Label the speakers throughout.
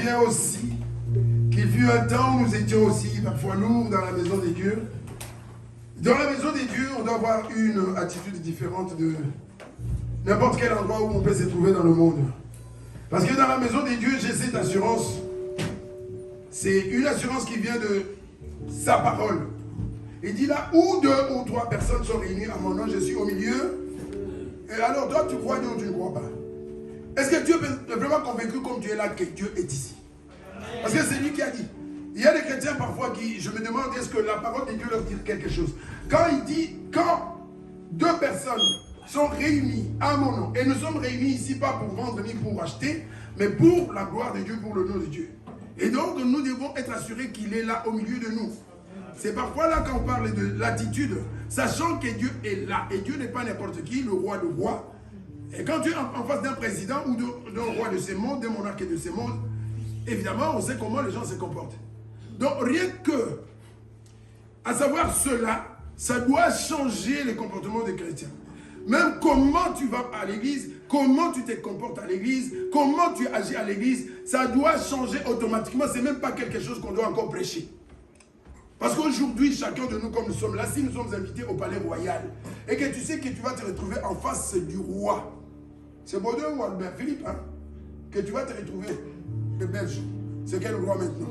Speaker 1: souviens aussi qu'il fut un temps où nous étions aussi parfois lourds dans la maison des dieux. Dans la maison des dieux, on doit avoir une attitude différente de n'importe quel endroit où on peut se trouver dans le monde. Parce que dans la maison des dieux, j'ai cette assurance. C'est une assurance qui vient de sa parole. Il dit là, où 2 ou 3 personnes sont réunies à mon nom, je suis au milieu. Et alors toi, tu crois Dieu ou tu ne crois pas? Est-ce que Dieu est vraiment convaincu comme tu es là que Dieu est ici? Parce que c'est lui qui a dit. Il y a des chrétiens parfois qui, je me demande, est-ce que la parole de Dieu leur dit quelque chose? Quand il dit, quand 2 personnes sont réunies à mon nom, et nous sommes réunis ici pas pour vendre ni pour acheter, mais pour la gloire de Dieu, pour le nom de Dieu. Et donc nous devons être assurés qu'il est là au milieu de nous. C'est parfois là quand on parle de l'attitude, sachant que Dieu est là. Et Dieu n'est pas n'importe qui, le roi de rois. Et quand tu es en face d'un président ou d'un roi de ce monde, d'un monarque de ce monde, évidemment, on sait comment les gens se comportent. Donc rien que, à savoir cela, ça doit changer le comportement des chrétiens. Même comment tu vas à l'église, comment tu te comportes à l'église, comment tu agis à l'église, ça doit changer automatiquement. Ce n'est même pas quelque chose qu'on doit encore prêcher. Parce qu'aujourd'hui, chacun de nous, comme nous sommes là, si nous sommes invités au palais royal, et que tu sais que tu vas te retrouver en face du roi, c'est Baudouin ou Albert Philippe, hein, que tu vas te retrouver, le Belge. C'est quel roi maintenant?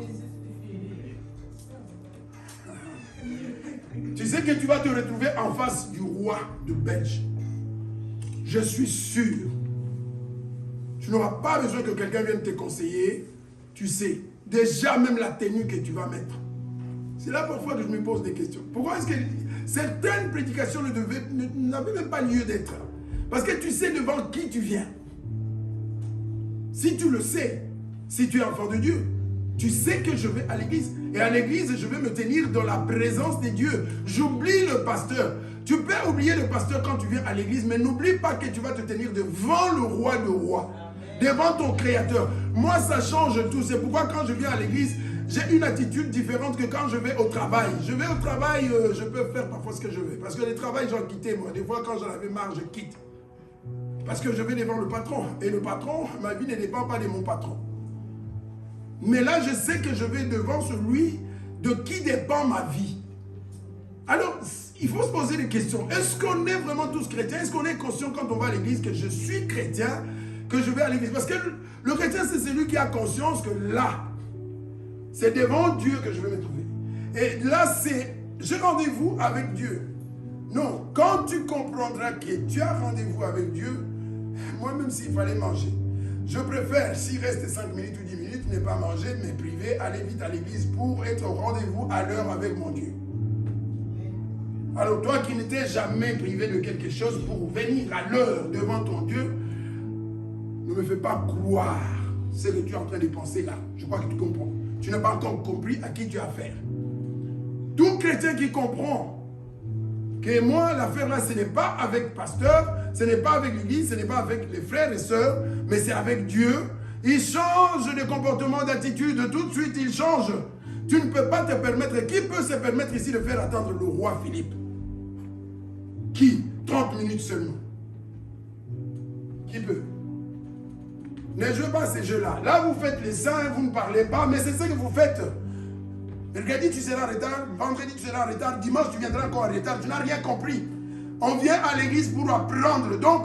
Speaker 1: Tu sais que tu vas te retrouver en face du roi de Belge. Je suis sûr. Tu n'auras pas besoin que quelqu'un vienne te conseiller. Tu sais, déjà même la tenue que tu vas mettre. C'est là parfois que je me pose des questions. Pourquoi est-ce que certaines prédications n'avaient même pas lieu d'être? Parce que tu sais devant qui tu viens. Si tu le sais, si tu es enfant de Dieu, tu sais que je vais à l'église. Et à l'église, je vais me tenir dans la présence de Dieu. J'oublie le pasteur. Tu peux oublier le pasteur quand tu viens à l'église, mais n'oublie pas que tu vas te tenir devant le roi de rois, devant ton créateur. Moi, ça change tout. C'est pourquoi quand je viens à l'église, j'ai une attitude différente que quand je vais au travail. Je vais au travail, je peux faire parfois ce que je veux. Parce que le travail, j'en quittais moi. Des fois, quand j'en avais marre, je quitte. Parce que je vais devant le patron. Et le patron, ma vie ne dépend pas de mon patron. Mais là, je sais que je vais devant celui de qui dépend ma vie. Alors, il faut se poser des questions. Est-ce qu'on est vraiment tous chrétiens? Est-ce qu'on est conscient quand on va à l'église que je suis chrétien, que je vais à l'église? Parce que le chrétien, c'est celui qui a conscience que là, c'est devant Dieu que je vais me trouver. Et là, c'est, j'ai rendez-vous avec Dieu. Non, quand tu comprendras que tu as rendez-vous avec Dieu, moi-même s'il fallait manger, je préfère, s'il reste 5 minutes ou 10 minutes, ne pas manger, me priver, aller vite à l'église pour être au rendez-vous à l'heure avec mon Dieu. Alors toi qui n'étais jamais privé de quelque chose pour venir à l'heure devant ton Dieu, ne me fais pas croire ce que tu es en train de penser là. Je crois que tu comprends. Tu n'as pas encore compris à qui tu as affaire. Tout chrétien qui comprend que moi, l'affaire là, ce n'est pas avec pasteur, ce n'est pas avec l'église, ce n'est pas avec les frères et sœurs, mais c'est avec Dieu. Il change de comportement, d'attitude, tout de suite il change. Tu ne peux pas te permettre, qui peut se permettre ici de faire attendre le roi Philippe? Qui? 30 minutes seulement. Qui peut? Ne jouez pas ces jeux-là. Là, vous faites les saints, vous ne parlez pas, mais c'est ce que vous faites. Mercredi, tu seras en retard. Vendredi, tu seras en retard. Dimanche, tu viendras encore en retard. Tu n'as rien compris. On vient à l'église pour apprendre. Donc,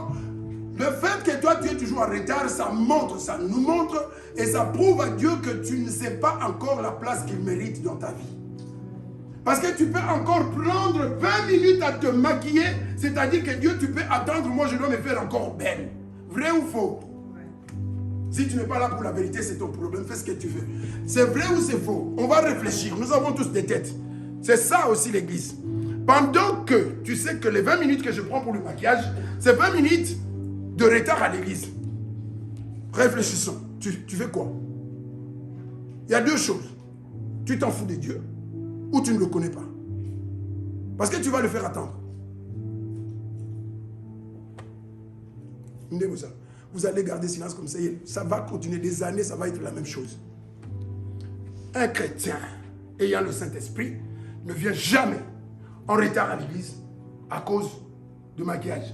Speaker 1: le fait que toi, tu es toujours en retard, ça montre, ça nous montre et ça prouve à Dieu que tu ne sais pas encore la place qu'il mérite dans ta vie. Parce que tu peux encore prendre 20 minutes à te maquiller, c'est-à-dire que Dieu, tu peux attendre, moi je dois me faire encore belle. Vrai ou faux? Si tu n'es pas là pour la vérité, c'est ton problème, fais ce que tu veux. C'est vrai ou c'est faux? On va réfléchir, nous avons tous des têtes. C'est ça aussi l'église. Pendant que tu sais que les 20 minutes que je prends pour le maquillage, c'est 20 minutes de retard à l'église. Réfléchissons. Tu fais quoi? Il y a deux choses. Tu t'en fous de Dieu ou tu ne le connais pas. Parce que tu vas le faire attendre. Vous allez garder silence comme ça. Ça va continuer des années, ça va être la même chose. Un chrétien ayant le Saint-Esprit ne vient jamais en retard à l'église à cause de maquillage.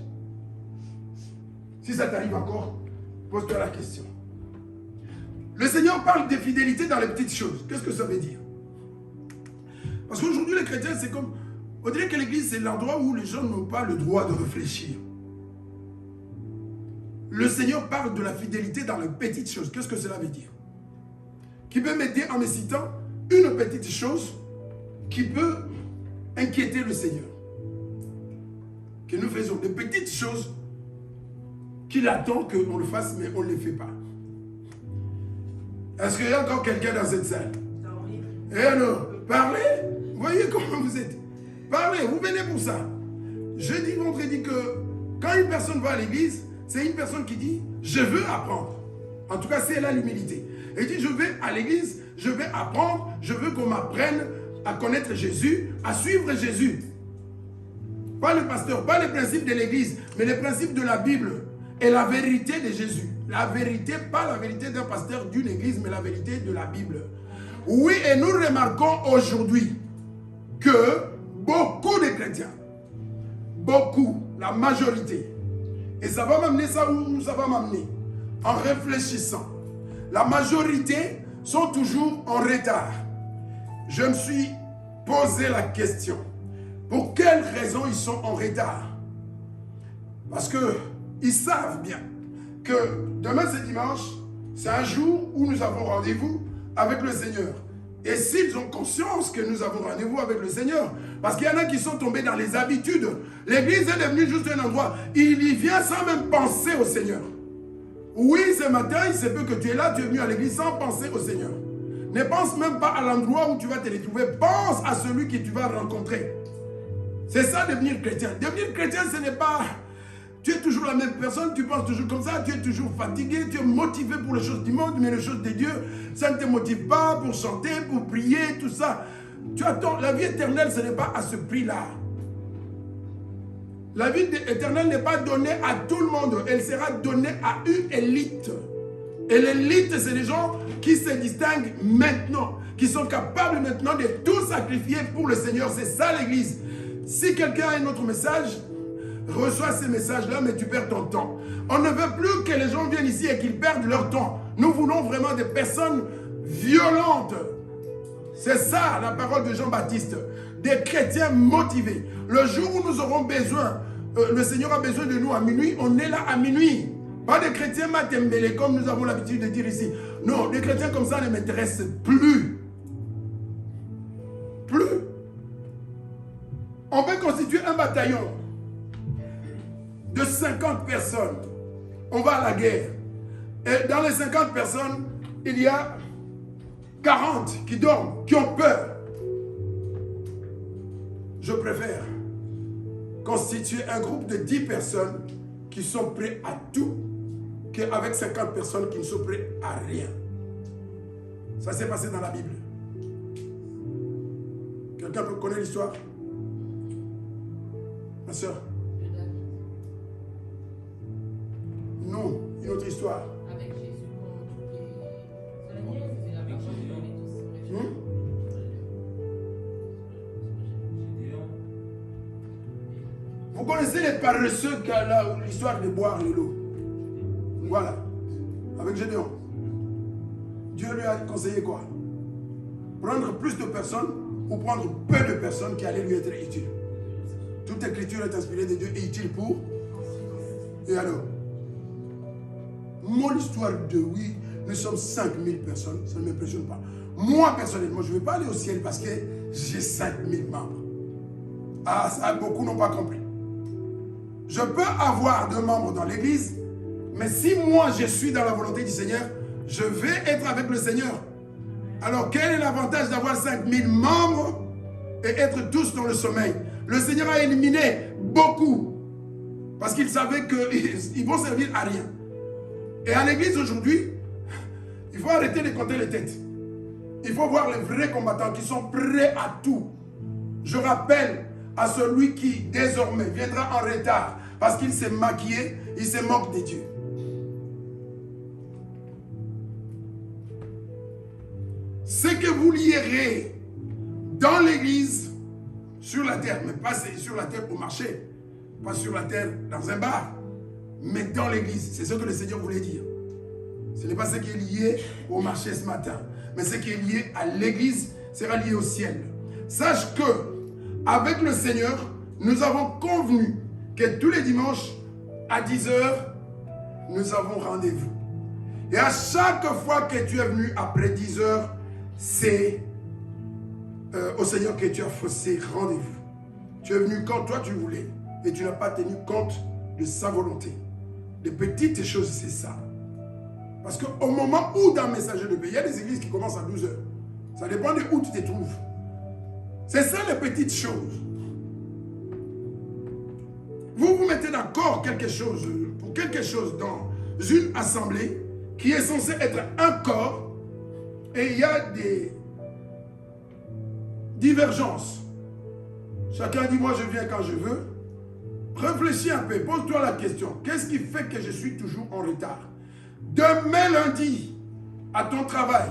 Speaker 1: Si ça t'arrive encore, pose-toi la question. Le Seigneur parle de fidélité dans les petites choses. Qu'est-ce que ça veut dire? Parce qu'aujourd'hui, les chrétiens, c'est comme... On dirait que l'église, c'est l'endroit où les gens n'ont pas le droit de réfléchir. Le Seigneur parle de la fidélité dans les petites choses. Qu'est-ce que cela veut dire? Qui peut m'aider en me citant une petite chose qui peut inquiéter le Seigneur. Que nous faisons des petites choses qu'il attend qu'on le fasse, mais on ne les fait pas. Est-ce qu'il y a encore quelqu'un dans cette salle? Et alors, parlez. Voyez comment vous êtes. Parlez, vous venez pour ça. Je dis vendredi que quand une personne va à l'église, c'est une personne qui dit « Je veux apprendre ». En tout cas, c'est là l'humilité. Elle dit « Je vais à l'église, je vais apprendre, je veux qu'on m'apprenne à connaître Jésus, à suivre Jésus. » Pas le pasteur, pas les principes de l'église, mais les principes de la Bible et la vérité de Jésus. La vérité, pas la vérité d'un pasteur d'une église, mais la vérité de la Bible. Oui, et nous remarquons aujourd'hui que beaucoup de chrétiens, beaucoup, la majorité, et ça va m'amener ça où ça va m'amener, en réfléchissant, la majorité sont toujours en retard. Je me suis posé la question, pour quelles raisons ils sont en retard? Parce qu'ils savent bien que demain c'est dimanche, c'est un jour où nous avons rendez-vous avec le Seigneur. Et s'ils ont conscience que nous avons rendez-vous avec le Seigneur, parce qu'il y en a qui sont tombés dans les habitudes, l'église est devenue juste un endroit, il y vient sans même penser au Seigneur. Oui, ce matin, il se peut que tu es là, tu es venu à l'église sans penser au Seigneur. Ne pense même pas à l'endroit où tu vas te retrouver, pense à celui que tu vas rencontrer. C'est ça devenir chrétien. Devenir chrétien, ce n'est pas... Tu es toujours la même personne, tu penses toujours comme ça, tu es toujours fatigué, tu es motivé pour les choses du monde, mais les choses de Dieu, ça ne te motive pas pour chanter, pour prier, tout ça. Tu attends, la vie éternelle, ce n'est pas à ce prix-là. La vie éternelle n'est pas donnée à tout le monde, elle sera donnée à une élite. Et l'élite, c'est les gens qui se distinguent maintenant, qui sont capables maintenant de tout sacrifier pour le Seigneur. C'est ça l'église. Si quelqu'un a un autre message, reçois ces messages-là, mais tu perds ton temps. On ne veut plus que les gens viennent ici et qu'ils perdent leur temps. Nous voulons vraiment des personnes violentes. C'est ça la parole de Jean-Baptiste. Des chrétiens motivés. Le jour où nous aurons besoin, le Seigneur a besoin de nous à minuit, on est là à minuit. Pas des chrétiens matembélés comme nous avons l'habitude de dire ici. Non, des chrétiens comme ça ne m'intéressent plus. Plus. On peut constituer un bataillon de 50 personnes. On va à la guerre. Et dans les 50 personnes, il y a 40 qui dorment, qui ont peur. Je préfère constituer un groupe de 10 personnes qui sont prêts à tout qu'avec 50 personnes qui ne sont prêts à rien. Ça s'est passé dans la Bible. Quelqu'un peut connaître l'histoire? Ma soeur? Non, une autre histoire.
Speaker 2: Avec Jésus c'est la mienne, c'est avec Jésus.
Speaker 1: Vous connaissez les paresseux qui a l'histoire de boire l'eau. Voilà. Avec Gédéon. Dieu lui a conseillé quoi? Prendre plus de personnes ou prendre peu de personnes qui allaient lui être utiles. Toute écriture est inspirée de Dieu et utile pour. Et alors? Mon histoire de oui, nous sommes 5000 personnes, ça ne m'impressionne pas. Moi, personnellement, je ne vais pas aller au ciel parce que j'ai 5000 membres. Ah, ça, beaucoup n'ont pas compris. Je peux avoir 2 membres dans l'église, mais si moi, je suis dans la volonté du Seigneur, je vais être avec le Seigneur. Alors, quel est l'avantage d'avoir 5000 membres et être tous dans le sommeil? Le Seigneur a éliminé beaucoup parce qu'il savait qu'ils vont servir à rien. Et à l'église aujourd'hui, il faut arrêter de compter les têtes. Il faut voir les vrais combattants qui sont prêts à tout. Je rappelle à celui qui désormais viendra en retard parce qu'il s'est maquillé, il se moque de Dieu. Ce que vous lierez dans l'église, sur la terre, mais pas sur la terre au marché, pas sur la terre dans un bar, mais dans l'église, c'est ce que le Seigneur voulait dire. Ce n'est pas ce qui est lié au marché ce matin, mais ce qui est lié à l'église sera lié au ciel. Sache que, avec le Seigneur, nous avons convenu que tous les dimanches, à 10 h, nous avons rendez-vous. Et à chaque fois que tu es venu après 10 h, c'est au Seigneur que tu as faussé rendez-vous. Tu es venu quand toi tu voulais et tu n'as pas tenu compte de sa volonté. Les petites choses, c'est ça. Parce qu'au moment où dans Messager de paix, il y a des églises qui commencent à 12 h. Ça dépend de où tu te trouves. C'est ça les petites choses. Vous vous mettez d'accord pour quelque chose dans une assemblée qui est censée être un corps et il y a des divergences. Chacun dit, moi je viens quand je veux. Réfléchis un peu, pose-toi la question. Qu'est-ce qui fait que je suis toujours en retard? Demain lundi, à ton travail,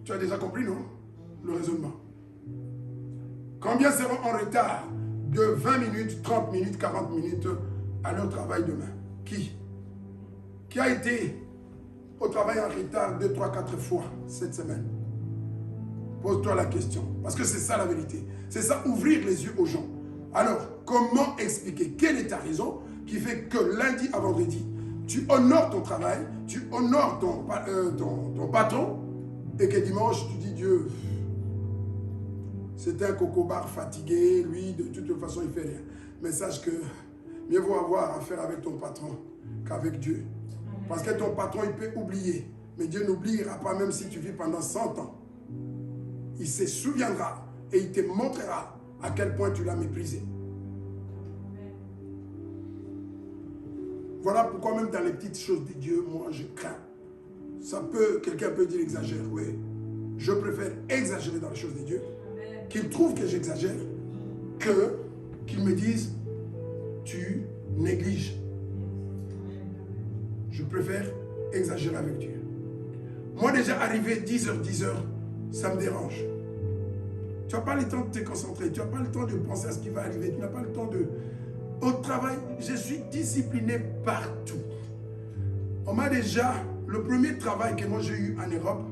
Speaker 1: tu as déjà compris, non? Le raisonnement. Combien seront en retard de 20 minutes, 30 minutes, 40 minutes à leur travail demain? Qui? Qui a été au travail en retard 2, 3, 4 fois cette semaine? Pose-toi la question. Parce que c'est ça la vérité. C'est ça, ouvrir les yeux aux gens. Alors, comment expliquer? Quelle est ta raison qui fait que lundi à vendredi, tu honores ton travail, tu honores ton patron, et que dimanche, tu dis Dieu, c'est un cocobar fatigué, lui, de toute façon, il ne fait rien. Mais sache que mieux vaut avoir affaire avec ton patron qu'avec Dieu. Parce que ton patron, il peut oublier. Mais Dieu n'oubliera pas, même si tu vis pendant 100 ans. Il se souviendra et il te montrera à quel point tu l'as méprisé. Voilà pourquoi même dans les petites choses de Dieu, moi je crains. Quelqu'un peut dire exagère, oui. Je préfère exagérer dans les choses de Dieu, qu'il trouve que j'exagère, qu'il me dise tu négliges. Je préfère exagérer avec Dieu. Moi déjà arrivé 10 h, ça me dérange. Tu n'as pas le temps de te concentrer, tu n'as pas le temps de penser à ce qui va arriver, tu n'as pas le temps de... Au travail, je suis discipliné partout. On m'a déjà... Le premier travail que moi j'ai eu en Europe,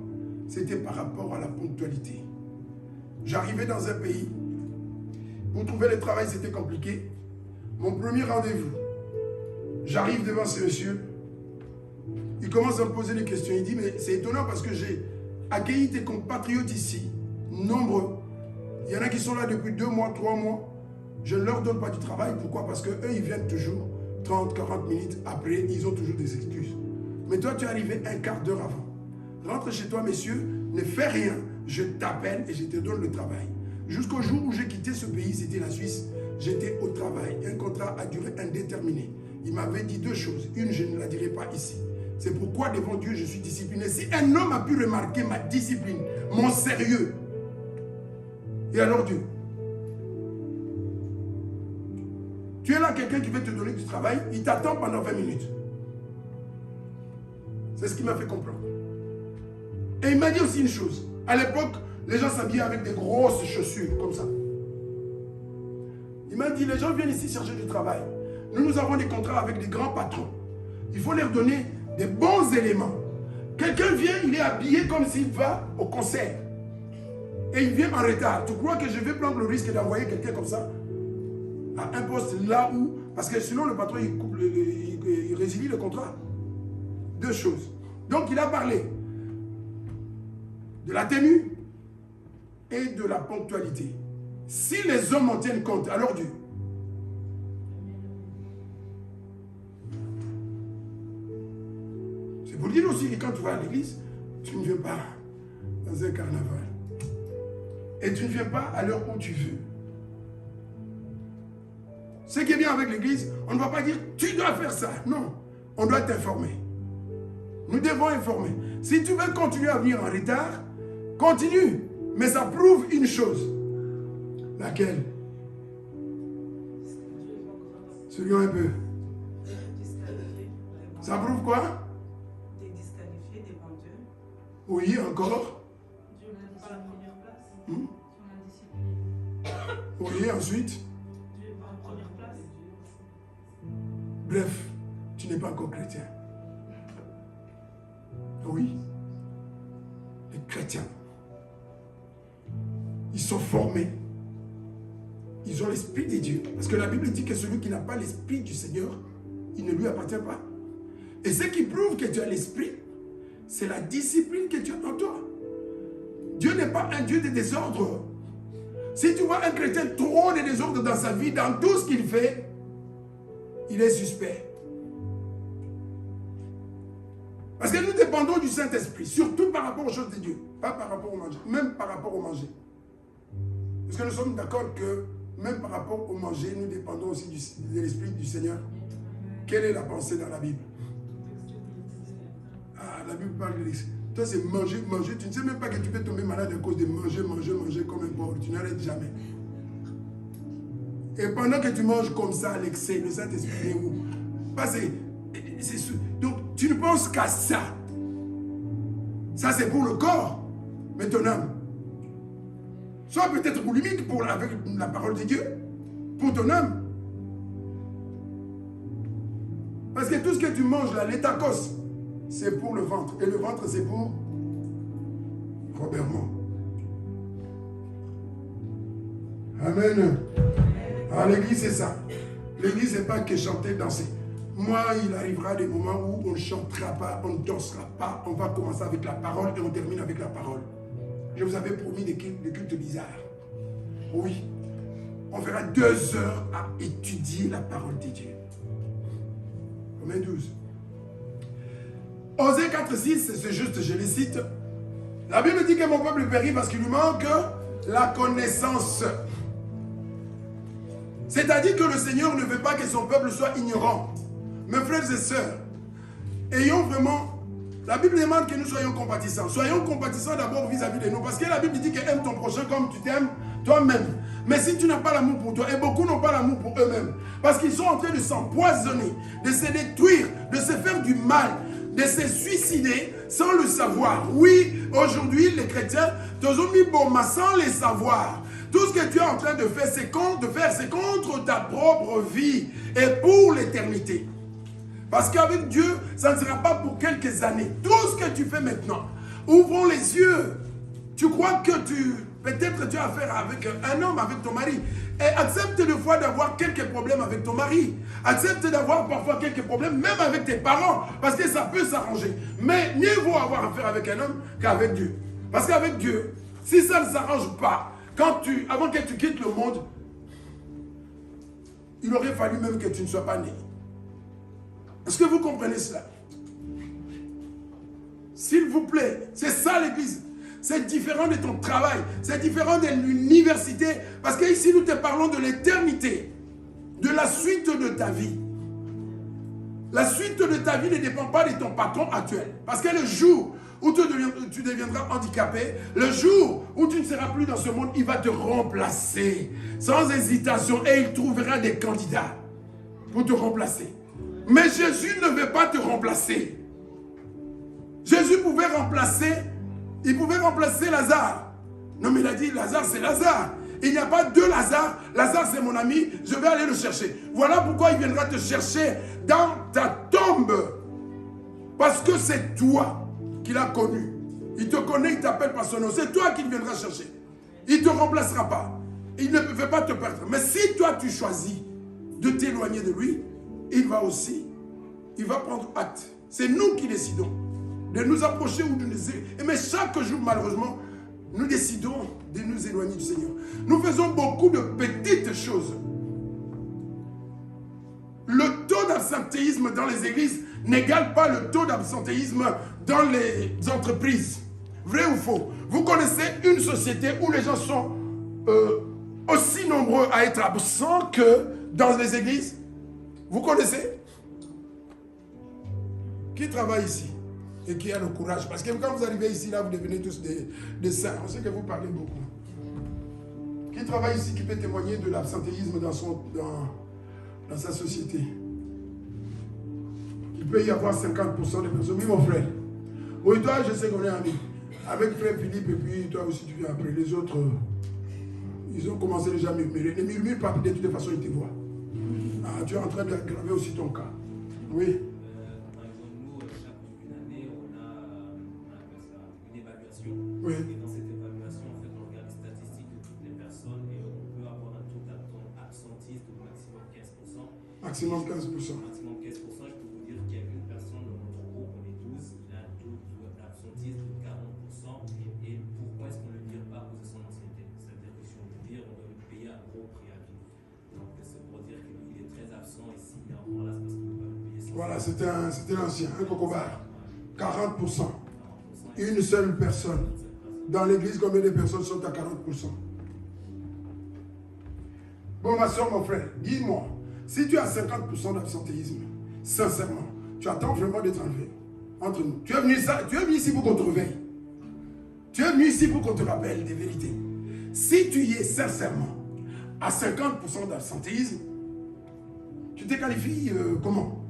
Speaker 1: c'était par rapport à la ponctualité. J'arrivais dans un pays, pour trouver le travail c'était compliqué. Mon premier rendez-vous, j'arrive devant ce monsieur, il commence à me poser des questions, il dit mais c'est étonnant parce que j'ai accueilli tes compatriotes ici, nombreux. Il y en a qui sont là depuis 2 mois, 3 mois. Je ne leur donne pas du travail. Pourquoi? Parce qu'eux, ils viennent toujours 30, 40 minutes après. Ils ont toujours des excuses. Mais toi, tu es arrivé un quart d'heure avant. Rentre chez toi, messieurs. Ne fais rien. Je t'appelle et je te donne le travail. Jusqu'au jour où j'ai quitté ce pays, c'était la Suisse. J'étais au travail. Un contrat a duré indéterminé. Il m'avait dit 2 choses. Une, je ne la dirai pas ici. C'est pourquoi devant Dieu, je suis discipliné. Si un homme a pu remarquer ma discipline, mon sérieux, et alors Dieu, tu es là, quelqu'un qui veut te donner du travail, il t'attend pendant 20 minutes. C'est ce qui m'a fait comprendre. Et il m'a dit aussi une chose. À l'époque, les gens s'habillaient avec des grosses chaussures, comme ça. Il m'a dit, les gens viennent ici chercher du travail. Nous avons des contrats avec des grands patrons. Il faut leur donner des bons éléments. Quelqu'un vient, il est habillé comme s'il va au concert. Et il vient en retard. Tu crois que je vais prendre le risque d'envoyer quelqu'un comme ça à un poste là où... Parce que sinon, le patron, il résilie le contrat. 2 choses. Donc, il a parlé de la tenue et de la ponctualité. Si les hommes en tiennent compte, alors Dieu. C'est pour dire aussi que quand tu vas à l'église, tu ne viens pas dans un carnaval. Et tu ne viens pas à l'heure où tu veux. Ce qui est bien avec l'église, on ne va pas dire tu dois faire ça. Non, on doit t'informer. Nous devons informer. Si tu veux continuer à venir en retard, continue. Mais ça prouve une chose. Laquelle? Sourions un peu. Ça prouve quoi?
Speaker 3: Des disqualifiés, des menteurs.
Speaker 1: Oui, encore.
Speaker 3: Dieu n'a pas la première place.
Speaker 1: Oui, ensuite.
Speaker 3: Dieu est pas la première place.
Speaker 1: Bref, tu n'es pas encore chrétien. Oui. Les chrétiens, ils sont formés. Ils ont l'esprit de Dieu. Parce que la Bible dit que celui qui n'a pas l'esprit du Seigneur, il ne lui appartient pas. Et ce qui prouve que tu as l'esprit, c'est la discipline que tu as en toi. Dieu n'est pas un Dieu de désordre. Si tu vois un chrétien trop de désordre dans sa vie, dans tout ce qu'il fait, il est suspect. Parce que nous dépendons du Saint-Esprit, surtout par rapport aux choses de Dieu, pas par rapport au manger, même par rapport au manger. Parce que nous sommes d'accord que même par rapport au manger, nous dépendons aussi de l'Esprit du Seigneur. Quelle est la pensée dans la Bible? Ah, la Bible parle de l'Esprit. Toi, c'est manger, manger. Tu ne sais même pas que tu peux tomber malade à cause de manger, manger, manger comme un porc. Tu n'arrêtes jamais. Et pendant que tu manges comme ça à l'excès, le Saint-Esprit est où? Donc, tu ne penses qu'à ça. Ça, c'est pour le corps. Mais ton âme. Soit peut-être boulimique avec la parole de Dieu. Pour ton âme. Parce que tout ce que tu manges là, les tacos, c'est pour le ventre. Et le ventre, c'est pour Robert Mont. Amen. À l'église, c'est ça. L'église, c'est pas que chanter, danser. Moi, il arrivera des moments où on ne chantera pas, on ne dansera pas. On va commencer avec la parole et on termine avec la parole. Je vous avais promis des cultes bizarres. Oui. On fera 2 heures à étudier la parole de Dieu. Romains 12. Osée 4,6, c'est juste, je les cite. La Bible dit que mon peuple périt parce qu'il lui manque la connaissance. C'est-à-dire que le Seigneur ne veut pas que son peuple soit ignorant. Mes frères et sœurs, ayons vraiment... La Bible demande que nous soyons compatissants. Soyons compatissants d'abord vis-à-vis de nous. Parce que la Bible dit que aime ton prochain comme tu t'aimes toi-même. Mais si tu n'as pas l'amour pour toi, et beaucoup n'ont pas l'amour pour eux-mêmes, parce qu'ils sont en train de s'empoisonner, de se détruire, de se faire du mal, de se suicider sans le savoir. Oui, aujourd'hui, les chrétiens, tous ont mis bon sans les savoir. Tout ce que tu es en train de faire, c'est contre ta propre vie et pour l'éternité. Parce qu'avec Dieu, ça ne sera pas pour quelques années. Tout ce que tu fais maintenant, ouvrons les yeux. Tu crois que peut-être tu as affaire avec un homme, avec ton mari. Et accepte des fois d'avoir quelques problèmes avec ton mari. Accepte d'avoir parfois quelques problèmes, même avec tes parents. Parce que ça peut s'arranger. Mais mieux vaut avoir affaire avec un homme qu'avec Dieu. Parce qu'avec Dieu, si ça ne s'arrange pas, avant que tu quittes le monde, il aurait fallu même que tu ne sois pas né. Est-ce que vous comprenez cela? S'il vous plaît, c'est ça l'église. C'est différent de ton travail. C'est différent de l'université. Parce qu'ici, nous te parlons de l'éternité. De la suite de ta vie. La suite de ta vie ne dépend pas de ton patron actuel. Parce que le jour où tu deviendras handicapé, le jour où tu ne seras plus dans ce monde, il va te remplacer. Sans hésitation. Et il trouvera des candidats pour te remplacer. Mais Jésus ne veut pas te remplacer. Jésus pouvait remplacer, il pouvait remplacer Lazare. Non mais il a dit Lazare c'est Lazare. Il n'y a pas 2 Lazare. Lazare c'est mon ami, je vais aller le chercher. Voilà pourquoi il viendra te chercher dans ta tombe. Parce que c'est toi qu'il a connu. Il te connaît, il t'appelle par son nom. C'est toi qu'il viendra chercher. Il ne te remplacera pas. Il ne peut pas te perdre. Mais si toi tu choisis de t'éloigner de lui, il va prendre acte. C'est nous qui décidons de nous approcher ou de nous éloigner. Mais chaque jour, malheureusement, nous décidons de nous éloigner du Seigneur. Nous faisons beaucoup de petites choses. Le taux d'absentéisme dans les églises n'égale pas le taux d'absentéisme dans les entreprises. Vrai ou faux? Vous connaissez une société où les gens sont aussi nombreux à être absents que dans les églises? Vous connaissez? Qui travaille ici et qui a le courage? Parce que quand vous arrivez ici, là, vous devenez tous des saints. On sait que vous parlez beaucoup. Qui travaille ici, qui peut témoigner de l'absentéisme dans sa société? Il peut y avoir 50% de personnes. Oui, mon frère. Oui, toi, je sais qu'on est amis. Avec frère Philippe, et puis toi aussi, tu viens après. Les autres, ils ont commencé déjà à murmurer. Ne murmure pas, de toute façon, ils te voient. Ah, tu es en train d'aggraver aussi ton cas. Oui.
Speaker 4: Par exemple, nous, chaque début d'année, on appelle ça une évaluation.
Speaker 1: Oui.
Speaker 4: Et dans cette évaluation, en fait, on regarde les statistiques de toutes les personnes et on peut avoir un taux absentiste de maximum 15%.
Speaker 1: Maximum 15%.
Speaker 4: Maximum 15%, je peux vous dire qu'il y a une personne dans notre groupe, on est 12, il a un taux d'absentisme de 40%. Et pourquoi est-ce qu'on ne le vire pas à cause de son ancienneté? C'est-à-dire que si on le vire, on doit lui payer un gros préavis. Donc c'est pour dire qu'il est très absent et s'il est encore là, c'est parce qu'on ne peut pas le payer.
Speaker 1: Voilà, c'était l'ancien, un cocobar. 40%. Une seule personne. Dans l'église, combien de personnes sont à 40%? Bon, ma soeur, mon frère, dis-moi, si tu as 50% d'absentéisme, sincèrement, tu attends vraiment d'être enlevé entre nous. Tu es venu ici pour qu'on te réveille. Tu es venu ici pour qu'on te rappelle des vérités. Si tu y es sincèrement à 50% d'absentéisme, tu te qualifies comment?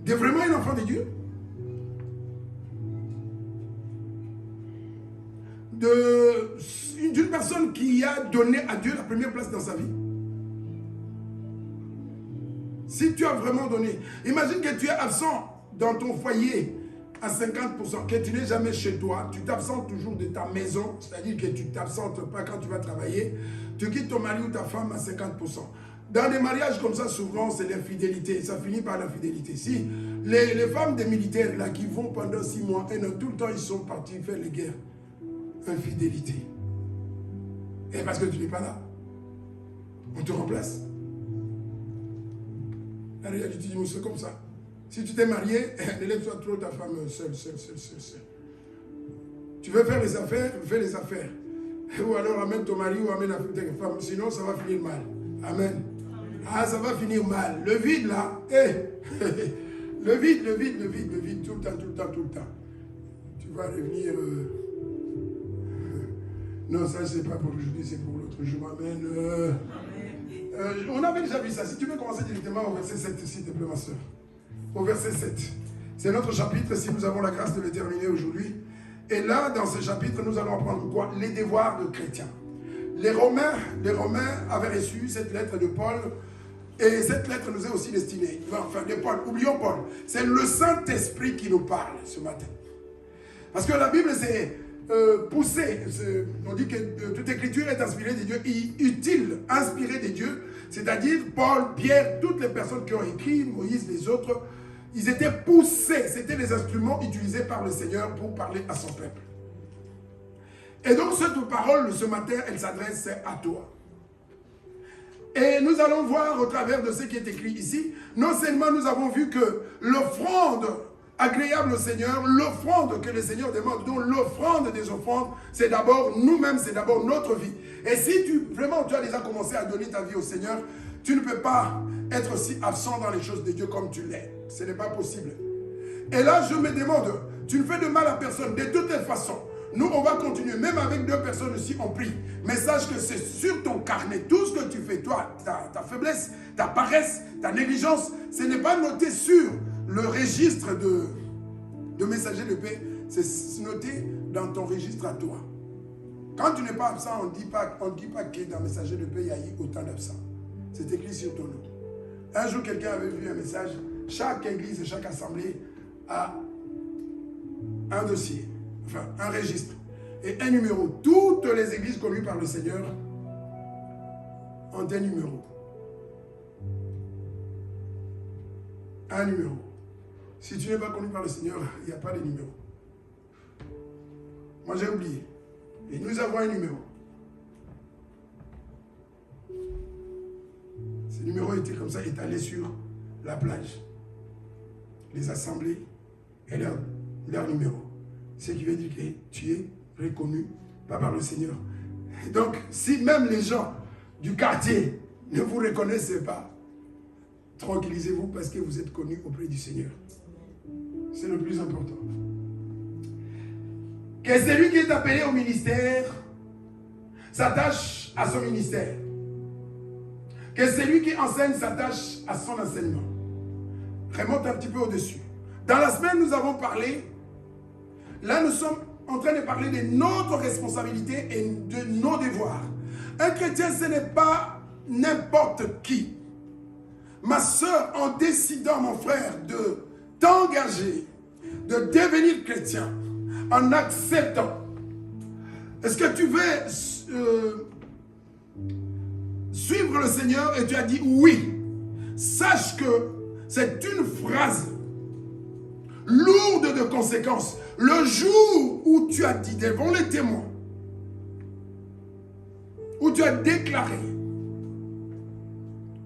Speaker 1: D'être vraiment un enfant de Dieu? D'une personne qui a donné à Dieu la première place dans sa vie? Si tu as vraiment donné, imagine que tu es absent dans ton foyer à 50%, que tu n'es jamais chez toi, tu t'absentes toujours de ta maison, c'est-à-dire que tu ne t'absentes pas quand tu vas travailler, tu quittes ton mari ou ta femme à 50%. Dans des mariages comme ça, souvent, c'est l'infidélité, ça finit par l'infidélité. Si les femmes des militaires là, qui vont pendant 6 mois, 1 an, tout le temps, ils sont partis faire les guerres. Infidélité. Et parce que tu n'es pas là, on te remplace. La réalité du monde, c'est comme ça. Si tu t'es marié, ne laisse pas trop ta femme seule. Tu veux faire les affaires, fais les affaires. Ou alors amène ton mari ou amène ta femme, sinon ça va finir mal. Amen. Ah, ça va finir mal. Le vide là, le vide, tout le temps. Tu vas revenir. Non, ça c'est pas pour aujourd'hui, c'est pour l'autre jour. Amen. On avait déjà vu ça. Si tu veux commencer directement au verset 7, s'il te plaît, ma soeur. Au verset 7. C'est notre chapitre, si nous avons la grâce de le terminer aujourd'hui. Et là, dans ce chapitre, nous allons apprendre quoi? Les devoirs de chrétiens. Les Romains avaient reçu cette lettre de Paul. Et cette lettre nous est aussi destinée. Enfin, de Paul. Oublions Paul. C'est le Saint-Esprit qui nous parle ce matin. Parce que la Bible, c'est poussé. On dit que toute écriture est inspirée de Dieu, utile, inspirée de Dieu. C'est-à-dire Paul, Pierre, toutes les personnes qui ont écrit, Moïse, les autres, ils étaient poussés. C'était les instruments utilisés par le Seigneur pour parler à son peuple. Et donc cette parole, ce matin, elle s'adresse à toi. Et nous allons voir au travers de ce qui est écrit ici, non seulement nous avons vu que l'offrande agréable au Seigneur, l'offrande que le Seigneur demande, donc l'offrande des offrandes, c'est d'abord nous-mêmes, c'est d'abord notre vie. Et si tu as déjà commencé à donner ta vie au Seigneur, tu ne peux pas être aussi absent dans les choses de Dieu comme tu l'es. Ce n'est pas possible. Et là, je me demande, tu ne fais de mal à personne, de toutes les façons. Nous, on va continuer, même avec 2 personnes ici, on prie. Mais sache que c'est sur ton carnet, tout ce que tu fais, toi, ta faiblesse, ta paresse, ta négligence, ce n'est pas noté sur le registre de messager de paix, c'est noté dans ton registre à toi. Quand tu n'es pas absent, on ne dit pas que dans messager de paix, il y a eu autant d'absents. C'est écrit sur ton nom. Un jour, quelqu'un avait vu un message. Chaque église et chaque assemblée a un dossier, enfin un registre et un numéro. Toutes les églises connues par le Seigneur ont un numéro. Un numéro. Si tu n'es pas connu par le Seigneur, il n'y a pas de numéro. Moi, j'ai oublié. Et nous avons un numéro. Ce numéro était comme ça, étalé sur la plage. Les assemblées et leur numéro. Ce qui veut dire que tu es reconnu, pas par le Seigneur. Et donc, si même les gens du quartier ne vous reconnaissent pas, tranquillisez-vous parce que vous êtes connu auprès du Seigneur. C'est le plus important. Que celui qui est appelé au ministère s'attache à son ministère. Que celui qui enseigne s'attache à son enseignement. Remonte un petit peu au-dessus. Dans la semaine, nous avons parlé, là nous sommes en train de parler de notre responsabilité et de nos devoirs. Un chrétien, ce n'est pas n'importe qui. ma soeur, en décidant, mon frère, de t'engager, de devenir chrétien, en acceptant, est-ce que tu veux suivre le Seigneur et tu as dit oui? Sache que c'est une phrase lourde de conséquences. Le jour où tu as dit devant les témoins, où tu as déclaré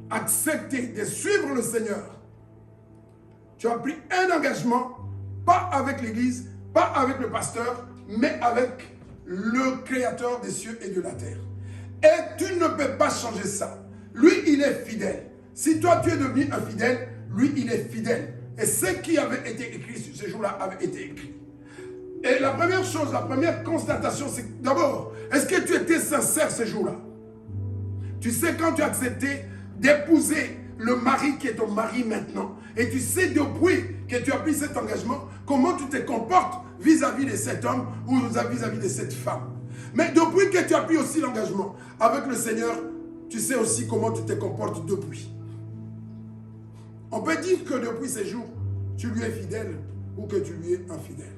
Speaker 1: accepter de suivre le Seigneur, tu as pris un engagement, pas avec l'église, pas avec le pasteur, mais avec le Créateur des cieux et de la terre. Et tu ne peux pas changer ça. Lui, il est fidèle. Si toi, tu es devenu infidèle, lui, il est fidèle. Et ce qui avait été écrit sur ce jour-là avait été écrit. Et la première chose, la première constatation, c'est d'abord, est-ce que tu étais sincère ce jour-là? Tu sais, quand tu as accepté d'épouser le mari qui est ton mari maintenant, et tu sais depuis que tu as pris cet engagement, comment tu te comportes vis-à-vis de cet homme ou vis-à-vis de cette femme. Mais depuis que tu as pris aussi l'engagement avec le Seigneur, tu sais aussi comment tu te comportes depuis. On peut dire que depuis ces jours, tu lui es fidèle ou que tu lui es infidèle.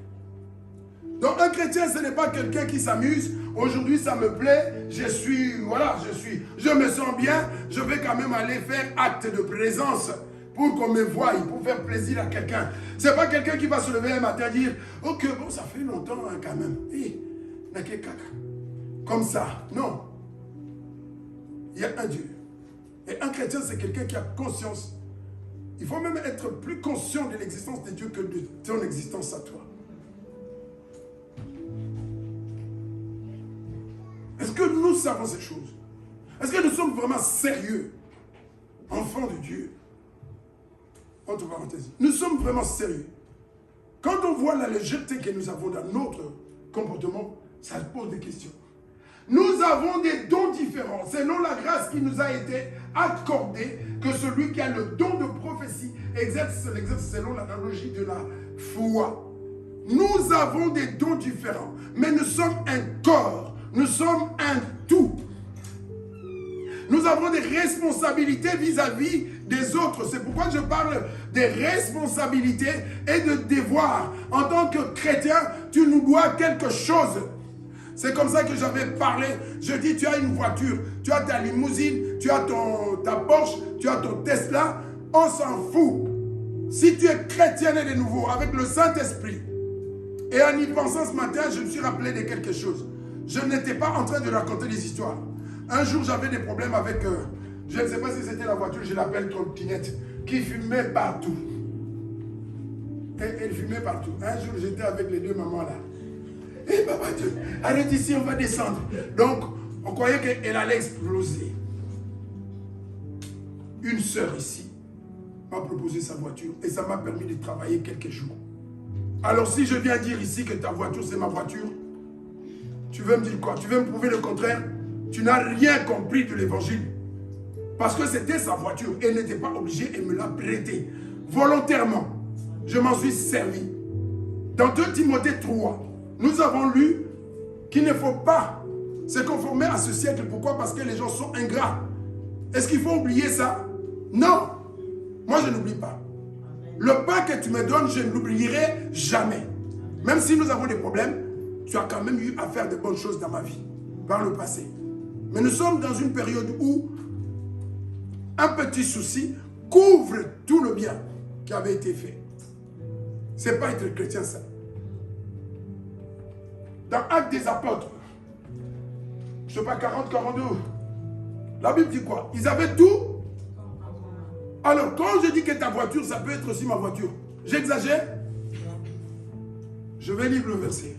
Speaker 1: Donc un chrétien, ce n'est pas quelqu'un qui s'amuse. Aujourd'hui, ça me plaît, je me sens bien, je vais quand même aller faire acte de présence pour qu'on me voie, pour faire plaisir à quelqu'un. Ce n'est pas quelqu'un qui va se lever un matin et dire « Ok, bon, ça fait longtemps hein, quand même. Comme ça, non. Il y a un Dieu. Et un chrétien, c'est quelqu'un qui a conscience. Il faut même être plus conscient de l'existence de Dieu que de ton existence à toi. Est-ce que nous savons ces choses? Est-ce que nous sommes vraiment sérieux, enfants de Dieu? Entre parenthèses, nous sommes vraiment sérieux. Quand on voit la légèreté que nous avons dans notre comportement, ça pose des questions. Nous avons des dons différents. Selon la grâce qui nous a été accordée, que celui qui a le don de prophétie exerce selon l'analogie de la foi. Nous avons des dons différents, mais nous sommes un corps. Nous sommes un tout. Nous avons des responsabilités vis-à-vis des autres. C'est pourquoi je parle des responsabilités et de devoirs. En tant que chrétien, tu nous dois quelque chose. C'est comme ça que j'avais parlé. Je dis, tu as une voiture, tu as ta limousine, tu as ta Porsche, tu as ton Tesla. On s'en fout. Si tu es chrétien et de nouveau, avec le Saint-Esprit, et en y pensant ce matin, je me suis rappelé de quelque chose. Je n'étais pas en train de raconter des histoires. Un jour, j'avais des problèmes avec, je ne sais pas si c'était la voiture, je l'appelle trottinette, qui fumait partout. Et elle fumait partout. Un jour, j'étais avec les deux mamans là. Et papa Dieu, arrête ici, on va descendre. Donc, on croyait qu'elle allait exploser. Une sœur ici m'a proposé sa voiture et ça m'a permis de travailler quelques jours. Alors, si je viens dire ici que ta voiture, c'est ma voiture, tu veux me dire quoi? Tu veux me prouver le contraire? Tu n'as rien compris de l'évangile. Parce que c'était sa voiture. Elle n'était pas obligée, elle me l'a prêtée. Volontairement. Je m'en suis servi. Dans 2 Timothée 3, nous avons lu qu'il ne faut pas se conformer à ce siècle. Pourquoi? Parce que les gens sont ingrats. Est-ce qu'il faut oublier ça? Non. Moi, je n'oublie pas. Le pain que tu me donnes, je ne l'oublierai jamais. Même si nous avons des problèmes, tu as quand même eu à faire de bonnes choses dans ma vie, par le passé. Mais nous sommes dans une période où un petit souci couvre tout le bien qui avait été fait. Ce n'est pas être chrétien, ça. Dans Actes des Apôtres, je ne sais pas, 40, 42, la Bible dit quoi? Ils avaient tout. Alors, quand je dis que ta voiture, ça peut être aussi ma voiture, j'exagère? Je vais lire le verset.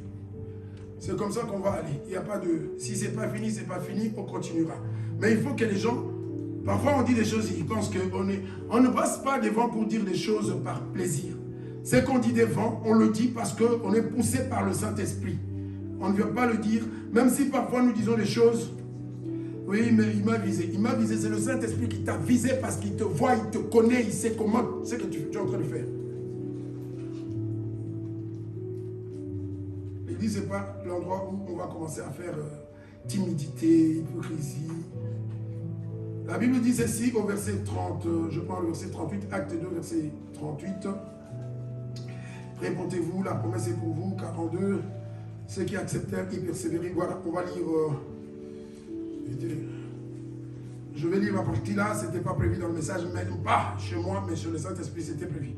Speaker 1: C'est comme ça qu'on va aller. Il n'y a pas de... Si ce n'est pas fini, ce n'est pas fini, on continuera. Mais il faut que les gens... Parfois, on dit des choses, ils pensent qu'on ne passe pas devant pour dire des choses par plaisir. Ce qu'on dit devant, on le dit parce qu'on est poussé par le Saint-Esprit. On ne vient pas le dire, même si parfois nous disons des choses. Oui, mais il m'a visé. Il m'a visé, c'est le Saint-Esprit qui t'a visé parce qu'il te voit, il te connaît, il sait comment, ce que tu es en train de faire. L'église, ce n'est pas l'endroit où on va commencer à faire timidité, hypocrisie. La Bible dit ceci au verset 30, je prends le verset 38, acte 2, verset 38. Répondez-vous, la promesse est pour vous, 42. Ceux qui acceptèrent et persévérèrent. Voilà, on va lire. Je vais lire ma partie là, ce n'était pas prévu dans le message, même pas chez moi, mais sur le Saint-Esprit, c'était prévu.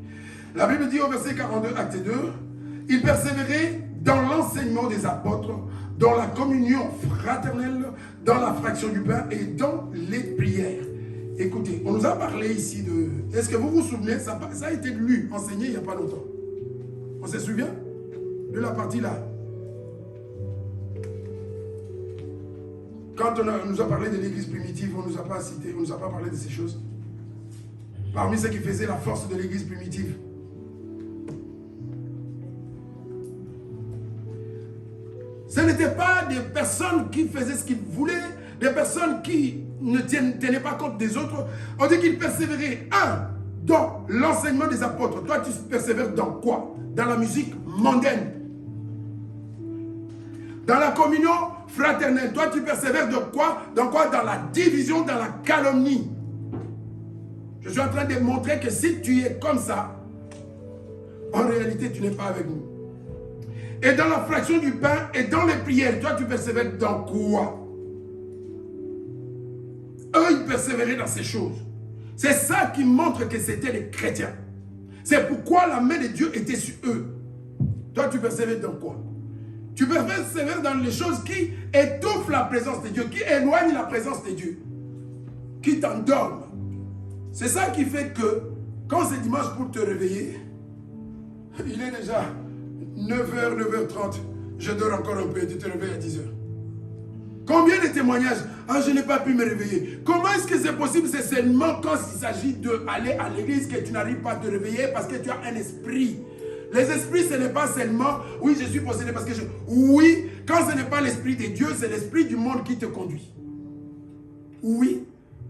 Speaker 1: La Bible dit au verset 42, acte 2, ils persévéraient dans l'enseignement des apôtres, dans la communion fraternelle, dans la fraction du pain et dans les prières. Écoutez, on nous a parlé ici de... Est-ce que vous vous souvenez, ça a été lu, enseigné il n'y a pas longtemps. On se souvient de la partie là. Quand on nous a parlé de l'église primitive, on ne nous a pas cité, on ne nous a pas parlé de ces choses. Parmi ceux qui faisaient la force de l'église primitive. Ce n'étaient pas des personnes qui faisaient ce qu'ils voulaient, des personnes qui ne tenaient pas compte des autres. On dit qu'ils persévéraient, dans l'enseignement des apôtres. Toi, tu persévères dans quoi? Dans la musique mondaine. Dans la communion fraternelle. Toi, tu persévères de quoi? Dans quoi? Dans la division, dans la calomnie. Je suis en train de montrer que si tu es comme ça, en réalité, tu n'es pas avec nous. Et dans la fraction du pain et dans les prières, toi, tu persévères dans quoi? Eux, ils persévéraient dans ces choses. C'est ça qui montre que c'était les chrétiens. C'est pourquoi la main de Dieu était sur eux. Toi, tu persévères dans quoi? Tu persévères dans les choses qui étouffent la présence de Dieu, qui éloignent la présence de Dieu, qui t'endorment. C'est ça qui fait que, quand c'est dimanche pour te réveiller, il est déjà 9h, 9h30, je dors encore un peu et tu te réveilles à 10h. Combien de témoignages? Ah, je n'ai pas pu me réveiller. Comment est-ce que c'est possible? C'est seulement quand il s'agit d'aller à l'église que tu n'arrives pas à te réveiller parce que tu as un esprit. Les esprits, ce n'est pas seulement, oui, je suis possédé parce que je... Oui, quand ce n'est pas l'esprit de Dieu, c'est l'esprit du monde qui te conduit. Oui,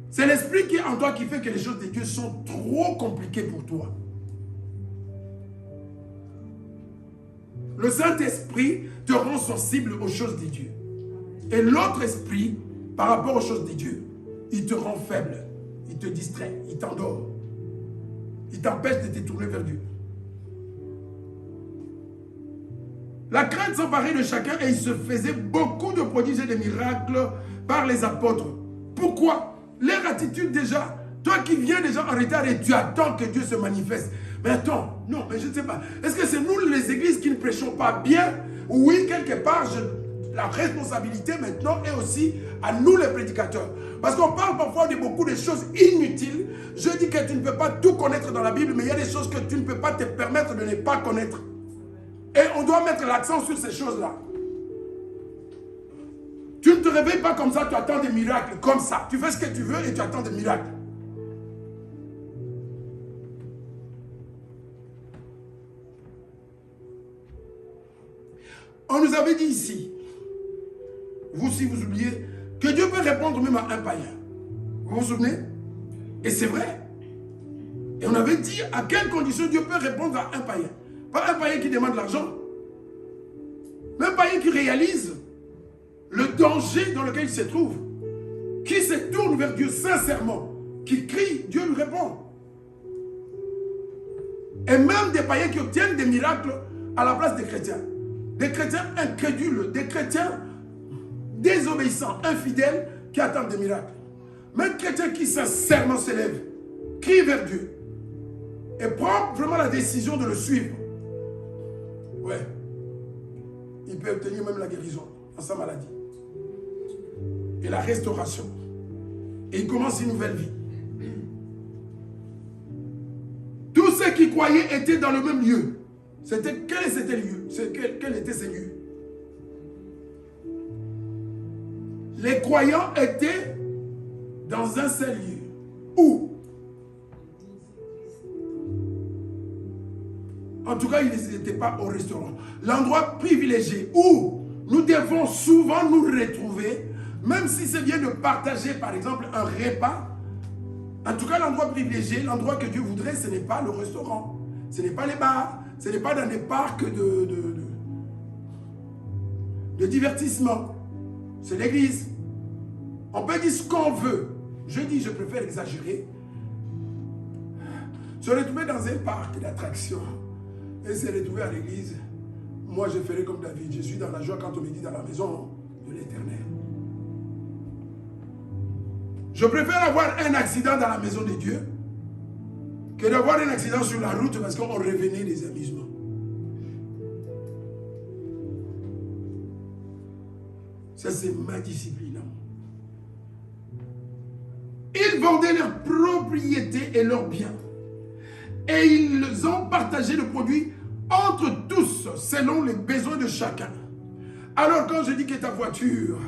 Speaker 1: c'est l'esprit qui est en toi qui fait que les choses de Dieu sont trop compliquées pour toi. Le Saint-Esprit te rend sensible aux choses de Dieu. Et l'autre esprit, par rapport aux choses de Dieu, il te rend faible, il te distrait, il t'endort. Il t'empêche de te tourner vers Dieu. La crainte s'emparait de chacun et il se faisait beaucoup de prodiges et de miracles par les apôtres. Pourquoi? Leur attitude déjà, toi qui viens déjà en retard et tu attends que Dieu se manifeste. Mais attends, non, mais je ne sais pas. Est-ce que c'est nous les églises qui ne prêchons pas bien? Oui, quelque part, la responsabilité maintenant est aussi à nous les prédicateurs. Parce qu'on parle parfois de beaucoup de choses inutiles. Je dis que tu ne peux pas tout connaître dans la Bible, mais il y a des choses que tu ne peux pas te permettre de ne pas connaître. Et on doit mettre l'accent sur ces choses-là. Tu ne te réveilles pas comme ça, tu attends des miracles comme ça. Tu fais ce que tu veux et tu attends des miracles. On nous avait dit ici, vous si vous oubliez, que Dieu peut répondre même à un païen. Vous vous souvenez? Et c'est vrai. Et on avait dit à quelles conditions Dieu peut répondre à un païen. Pas un païen qui demande l'argent. Mais un païen qui réalise le danger dans lequel il se trouve. Qui se tourne vers Dieu sincèrement. Qui crie, Dieu lui répond. Et même des païens qui obtiennent des miracles à la place des chrétiens. Des chrétiens incrédules, des chrétiens désobéissants, infidèles, qui attendent des miracles. Mais un chrétien qui sincèrement se lève, crie vers Dieu, et prend vraiment la décision de le suivre. Ouais. Il peut obtenir même la guérison dans sa maladie. Et la restauration. Et il commence une nouvelle vie. Tous ceux qui croyaient étaient dans le même lieu. Quel était le lieu? Quel était ce lieu? Les croyants étaient dans un seul lieu. Où? En tout cas, ils n'étaient pas au restaurant. L'endroit privilégié où nous devons souvent nous retrouver, même si c'est bien de partager, par exemple, un repas. En tout cas, l'endroit privilégié, l'endroit que Dieu voudrait, ce n'est pas le restaurant. Ce n'est pas les bars. Ce n'est pas dans des parcs de divertissement. C'est l'église. On peut dire ce qu'on veut. Je dis, je préfère exagérer. Se retrouver dans un parc d'attractions et se retrouver à l'église. Moi, je ferai comme David. Je suis dans la joie quand on me dit dans la maison de l'Éternel. Je préfère avoir un accident dans la maison de Dieu que d'avoir un accident sur la route parce qu'on revenait des amusements. Ça, c'est ma discipline. Ils vendaient leurs propriétés et leurs biens. Et ils ont partagé le produit entre tous, selon les besoins de chacun. Alors, quand je dis que ta voiture,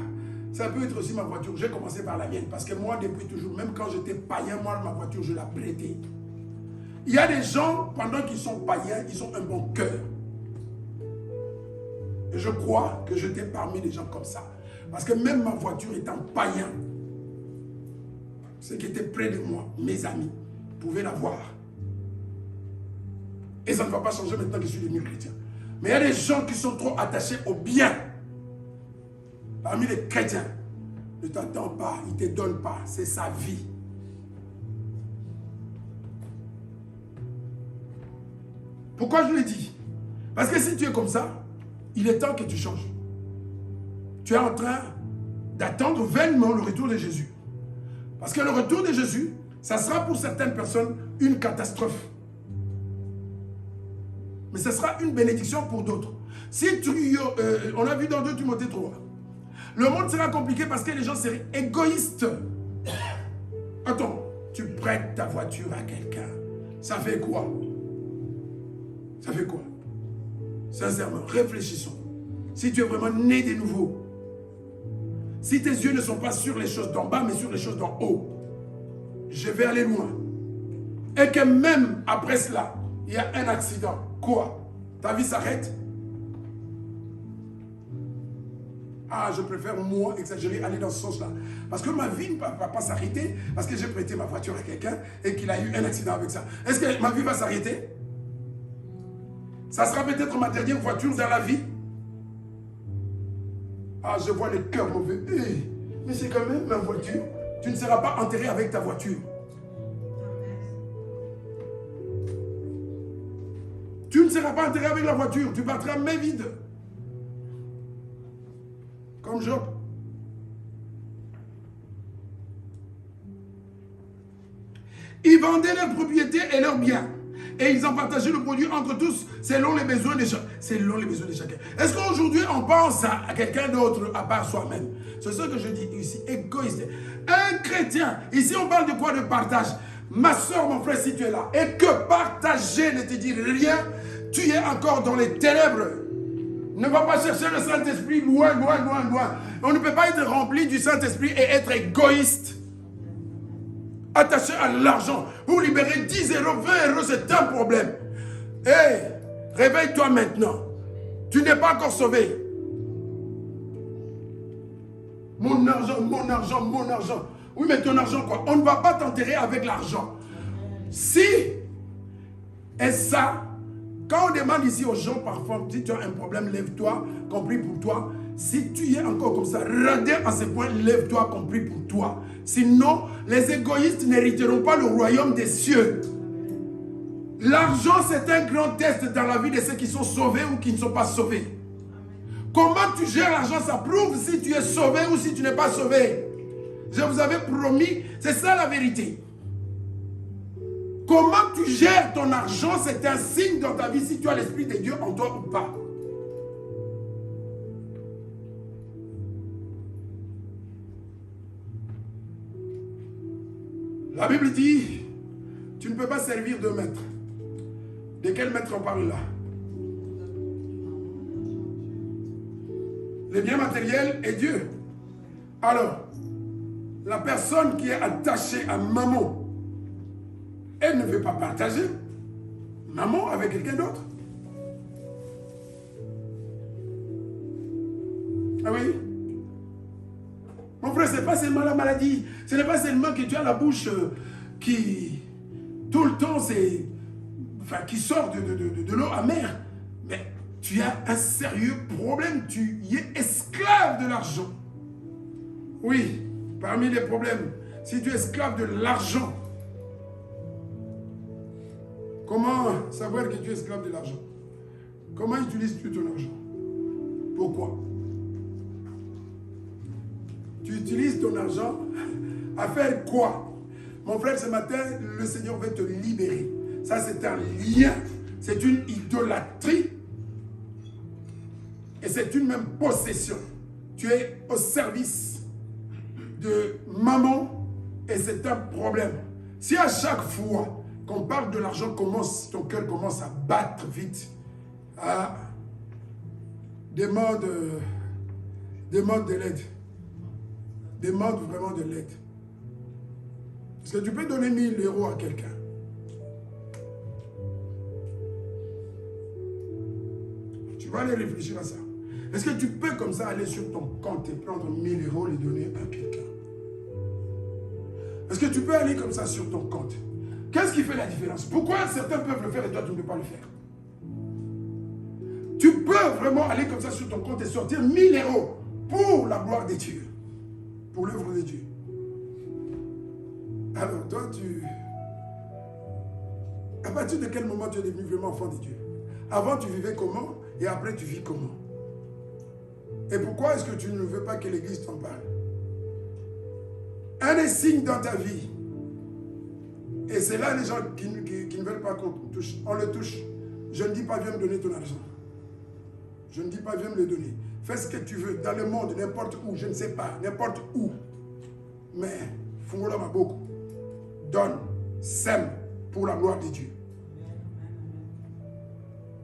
Speaker 1: ça peut être aussi ma voiture. J'ai commencé par la mienne. Parce que moi, depuis toujours, même quand j'étais païen, moi, ma voiture, je la prêtais. Il y a des gens, pendant qu'ils sont païens, ils ont un bon cœur. Et je crois que j'étais parmi les gens comme ça. Parce que même ma voiture étant païen, ceux qui étaient près de moi, mes amis, pouvaient l'avoir. Et ça ne va pas changer maintenant que je suis devenu chrétien. Mais il y a des gens qui sont trop attachés au bien. Parmi les chrétiens, ne t'attends pas, il ne te donne pas, c'est sa vie. Pourquoi je le dis? Parce que si tu es comme ça, il est temps que tu changes. Tu es en train d'attendre vainement le retour de Jésus. Parce que le retour de Jésus, ça sera pour certaines personnes une catastrophe. Mais ce sera une bénédiction pour d'autres. Si on a vu dans 2 Timothée 3, le monde sera compliqué parce que les gens seraient égoïstes. Attends, tu prêtes ta voiture à quelqu'un. Ça fait quoi? Ça fait quoi? Sincèrement, réfléchissons. Si tu es vraiment né de nouveau, si tes yeux ne sont pas sur les choses d'en bas, mais sur les choses d'en haut, je vais aller loin. Et que même après cela, il y a un accident. Quoi? Ta vie s'arrête? Ah, je préfère moi exagérer, aller dans ce sens-là. Parce que ma vie ne va pas s'arrêter parce que j'ai prêté ma voiture à quelqu'un et qu'il a eu un accident avec ça. Est-ce que ma vie va s'arrêter? Ça sera peut-être ma dernière voiture dans la vie. Ah, je vois les cœurs mauvais. Hey, mais c'est quand même ma voiture. Tu ne seras pas enterré avec ta voiture. Tu ne seras pas enterré avec la voiture. Tu partiras main vide. Comme Job. Ils vendaient leurs propriétés et leurs biens. Et ils ont partagé le produit entre tous selon les besoins de chacun. Selon les besoins de chacun. Est-ce qu'aujourd'hui on pense à quelqu'un d'autre à part soi-même? C'est ce que je dis ici, égoïste. Un chrétien, ici on parle de quoi? De partage. Ma soeur, mon frère, si tu es là, et que partager ne te dit rien, tu es encore dans les ténèbres. Ne va pas chercher le Saint-Esprit loin, loin, loin, loin. On ne peut pas être rempli du Saint-Esprit et être égoïste. Attaché à l'argent. Vous libérez 10 euros, 20 euros, c'est un problème. Hé, réveille-toi maintenant. Tu n'es pas encore sauvé. Mon argent, mon argent, mon argent. Oui, mais ton argent quoi? On ne va pas t'enterrer avec l'argent. Si, et ça, quand on demande ici aux gens, parfois, si tu as un problème, lève-toi, compris pour toi. Si tu es encore comme ça, radin à ce point, lève-toi, compris pour toi. Sinon, les égoïstes n'hériteront pas le royaume des cieux. L'argent, c'est un grand test dans la vie de ceux qui sont sauvés ou qui ne sont pas sauvés. Comment tu gères l'argent, ça prouve si tu es sauvé ou si tu n'es pas sauvé. Je vous avais promis, c'est ça la vérité. Comment tu gères ton argent, c'est un signe dans ta vie si tu as l'Esprit de Dieu en toi ou pas. La Bible dit, tu ne peux pas servir 2 maîtres. De quel maître on parle là? Les biens matériels et Dieu. Alors, la personne qui est attachée à maman, elle ne veut pas partager maman avec quelqu'un d'autre. Ah oui? Mon frère, ce n'est pas seulement la maladie. Ce n'est pas seulement que tu as la bouche qui, tout le temps, qui sort de l'eau amère. Mais tu as un sérieux problème. Tu y es esclave de l'argent. Oui, parmi les problèmes, Si tu es esclave de l'argent, comment savoir que tu es esclave de l'argent? Comment utilises-tu ton argent? Pourquoi? Tu utilises ton argent à faire quoi? Mon frère, ce matin, le Seigneur veut te libérer. Ça, c'est un lien. C'est une idolâtrie. Et c'est une même possession. Tu es au service de maman et c'est un problème. Si à chaque fois qu'on parle de l'argent, ton cœur commence à battre vite, demande de l'aide. Demande vraiment de l'aide. Est-ce que tu peux donner 1000 € à quelqu'un? Tu vas aller réfléchir à ça. Est-ce que tu peux comme ça aller sur ton compte et prendre 1000 € et les donner à quelqu'un? Est-ce que tu peux aller comme ça sur ton compte? Qu'est-ce qui fait la différence? Pourquoi certains peuvent le faire et toi tu ne peux pas le faire? Tu peux vraiment aller comme ça sur ton compte et sortir 1000 € pour la gloire de Dieu, pour l'œuvre de Dieu. Alors toi, à partir de quel moment tu es devenu vraiment enfant de Dieu? Avant tu vivais comment et après tu vis comment? Et pourquoi est-ce que tu ne veux pas que l'Église t'en parle? Un des signes dans ta vie, et c'est là les gens qui ne veulent pas qu'on touche, on le touche. Je ne dis pas viens me donner ton argent. Je ne dis pas viens me le donner. Fais ce que tu veux dans le monde, n'importe où, je ne sais pas, n'importe où. Mais, Fungola Maboko, donne, sème pour la gloire de Dieu.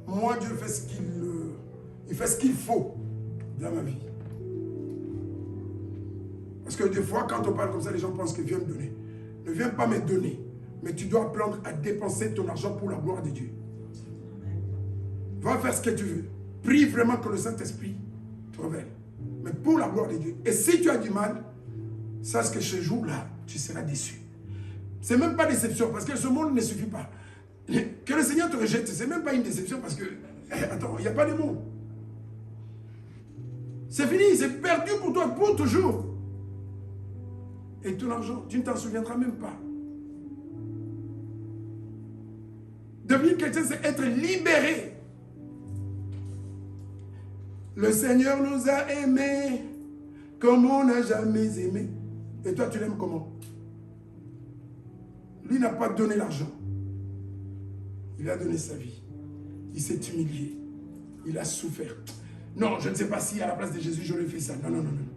Speaker 1: Moi, Dieu fait ce qu'il faut dans ma vie. Parce que des fois, quand on parle comme ça, les gens pensent que viens me donner. Ne viens pas me donner, mais tu dois apprendre à dépenser ton argent pour la gloire de Dieu. Va faire ce que tu veux. Prie vraiment que le Saint-Esprit te révèle. Mais pour la gloire de Dieu. Et si tu as du mal, sache que ce jour-là, tu seras déçu. C'est même pas déception, parce que ce monde ne suffit pas. Que le Seigneur te rejette, c'est même pas une déception, parce que, attends, il n'y a pas de monde. C'est fini, c'est perdu pour toi, pour toujours. Et ton argent, tu ne t'en souviendras même pas. Devenir chrétien, c'est être libéré. Le Seigneur nous a aimés comme on n'a jamais aimé. Et toi, tu l'aimes comment? Lui n'a pas donné l'argent. Il a donné sa vie. Il s'est humilié. Il a souffert. Non, je ne sais pas si à la place de Jésus, j'aurais fait ça. Non, non, non, non.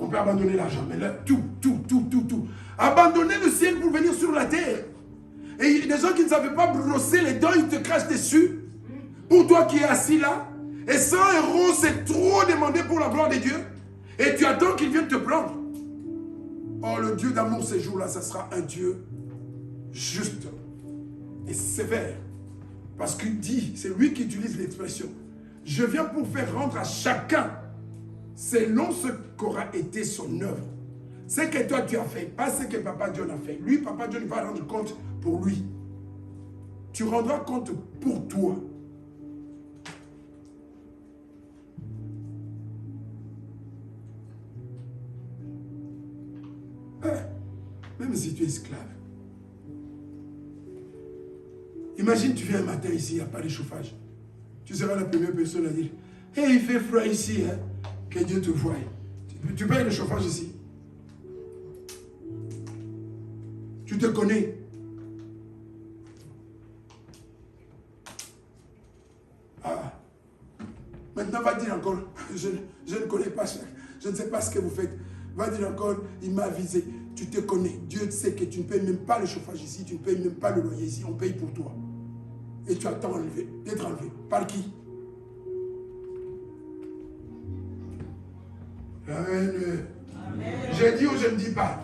Speaker 1: On peut abandonner l'argent, mais là, tout. Abandonner le ciel pour venir sur la terre. Et il y a des gens qui ne savaient pas brosser les dents, ils te crachent dessus. Pour toi qui es assis là, et 100 €, c'est trop demandé pour la gloire de Dieu. Et tu attends qu'il vienne te prendre. Oh, le Dieu d'amour ces jours-là, ça sera un Dieu juste et sévère. Parce qu'il dit, c'est lui qui utilise l'expression, je viens pour faire rendre à chacun selon ce qu'aura été son œuvre. Ce que toi tu as fait, pas ce que Papa John a fait. Lui, Papa John va rendre compte pour lui. Tu rendras compte pour toi. Même si tu es esclave. Imagine, tu viens un matin ici, il n'y a pas de chauffage. Tu seras la première personne à dire, hey, il fait froid ici, hein? Que Dieu te voie. Tu payes le chauffage ici. Tu te connais. Ah. Maintenant, va dire encore, je ne connais pas, je ne sais pas ce que vous faites. Va dire encore, il m'a avisé. Tu te connais. Dieu sait que tu ne payes même pas le chauffage ici, tu ne payes même pas le loyer ici. On paye pour toi. Et tu attends d'être enlevé. Par qui? Amen. Je dis ou je ne dis pas?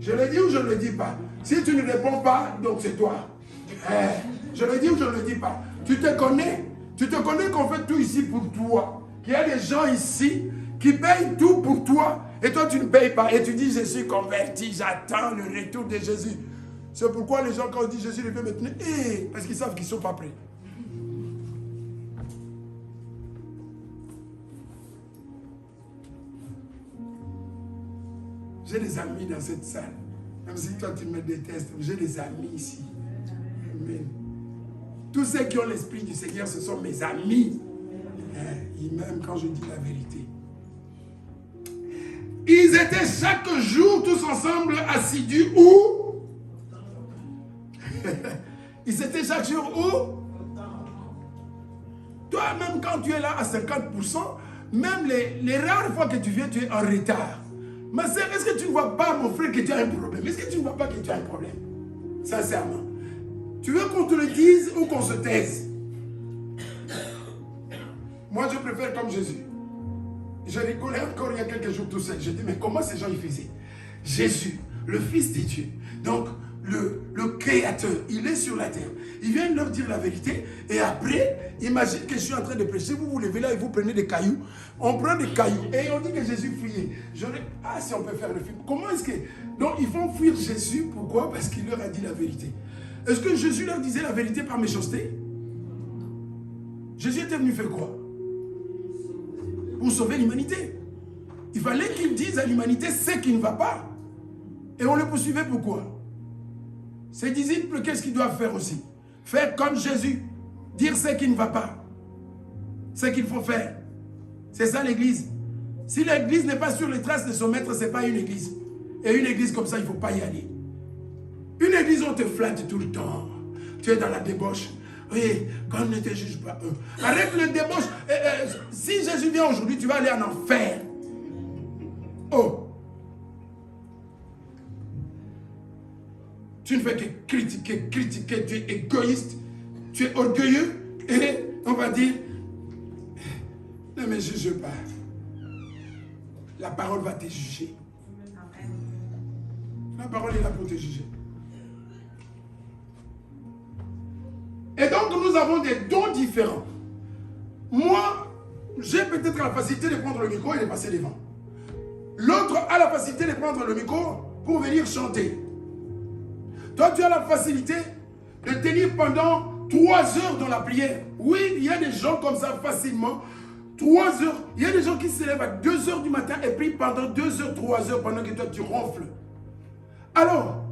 Speaker 1: Je le dis ou je ne le dis pas? Si tu ne réponds pas, donc c'est toi. Je le dis ou je ne le dis pas? Tu te connais? Tu te connais qu'on fait tout ici pour toi? Qu'il y a des gens ici qui payent tout pour toi et toi tu ne payes pas. Et tu dis je suis converti, j'attends le retour de Jésus. C'est pourquoi les gens quand on dit Jésus les fait maintenant, parce qu'ils savent qu'ils ne sont pas prêts. J'ai des amis dans cette salle. Même si toi tu me détestes, j'ai des amis ici. Amen. Tous ceux qui ont l'esprit du Seigneur, ce sont mes amis. Ils m'aiment quand je dis la vérité. Ils étaient chaque jour tous ensemble assidus où? Ils étaient chaque jour où? Toi, même quand tu es là à 50%, même les rares fois que tu viens, tu es en retard. Ma sœur, est-ce que tu ne vois pas, mon frère, que tu as un problème? Est-ce que tu ne vois pas que tu as un problème? Sincèrement. Tu veux qu'on te le dise ou qu'on se taise? Moi, je préfère comme Jésus. Je rigolais encore il y a quelques jours tout seul. Je dis, mais comment ces gens y faisaient? Jésus, le Fils de Dieu, donc le Créateur, il est sur la terre. Il vient leur dire la vérité. Et après, imagine que je suis en train de prêcher. Vous vous levez là et vous prenez des cailloux. On prend des cailloux et on dit que Jésus fuyait. Ah, si on peut faire le film. Comment est-ce que... Donc, ils font fuir Jésus. Pourquoi? Parce qu'il leur a dit la vérité. Est-ce que Jésus leur disait la vérité par méchanceté? Jésus était venu faire quoi? Pour sauver l'humanité. Il fallait qu'il dise à l'humanité ce qui ne va pas. Et on le poursuivait pourquoi? Ses disciples, qu'est-ce qu'ils doivent faire aussi? Faire comme Jésus. Dire ce qui ne va pas. Ce qu'il faut faire. C'est ça l'église. Si l'église n'est pas sur les traces de son maître, ce n'est pas une église. Et une église comme ça, il ne faut pas y aller. Une église, on te flatte tout le temps. Tu es dans la débauche. Oui, quand on ne te juge pas. Arrête le débauche. Si Jésus vient aujourd'hui, tu vas aller en enfer. Oh. Tu ne fais que critiquer, tu es égoïste, tu es orgueilleux, et on va dire, ne me juge pas. La parole va te juger. La parole est là pour te juger. Et donc nous avons des dons différents. Moi, j'ai peut-être la facilité de prendre le micro et de passer devant. L'autre a la facilité de prendre le micro pour venir chanter. Toi, tu as la facilité de tenir pendant 3 heures dans la prière. Oui, il y a des gens comme ça facilement. 3 heures. Il y a des gens qui se lèvent à 2 heures du matin et prient pendant 2 heures, 3 heures pendant que toi tu ronfles. Alors,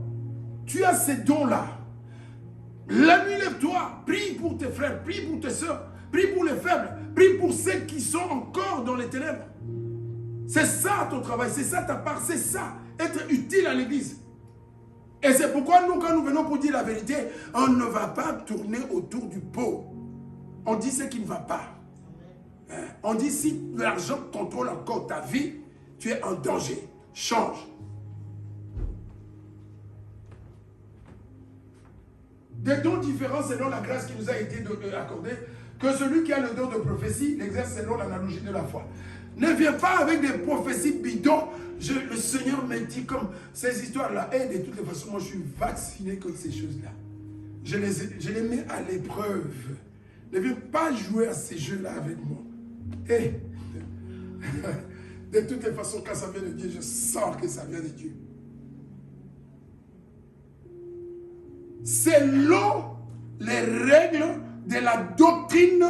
Speaker 1: tu as ces dons-là. La nuit, lève-toi. Prie pour tes frères, prie pour tes soeurs, prie pour les faibles, prie pour ceux qui sont encore dans les ténèbres. C'est ça ton travail, c'est ça ta part, c'est ça. Être utile à l'église. Et c'est pourquoi nous, quand nous venons pour dire la vérité, on ne va pas tourner autour du pot. On dit ce qui ne va pas. On dit si l'argent contrôle encore ta vie, tu es en danger. Change. Des dons différents selon la grâce qui nous a été accordée, que celui qui a le don de prophétie l'exerce selon l'analogie de la foi. Ne viens pas avec des prophéties bidons. Le Seigneur m'a dit comme ces histoires-là. Et de toutes les façons, moi je suis vacciné contre ces choses-là. Je les mets à l'épreuve. Ne viens pas jouer à ces jeux-là avec moi. Et de toutes les façons, quand ça vient de Dieu, je sens que ça vient de Dieu. Selon les règles de la doctrine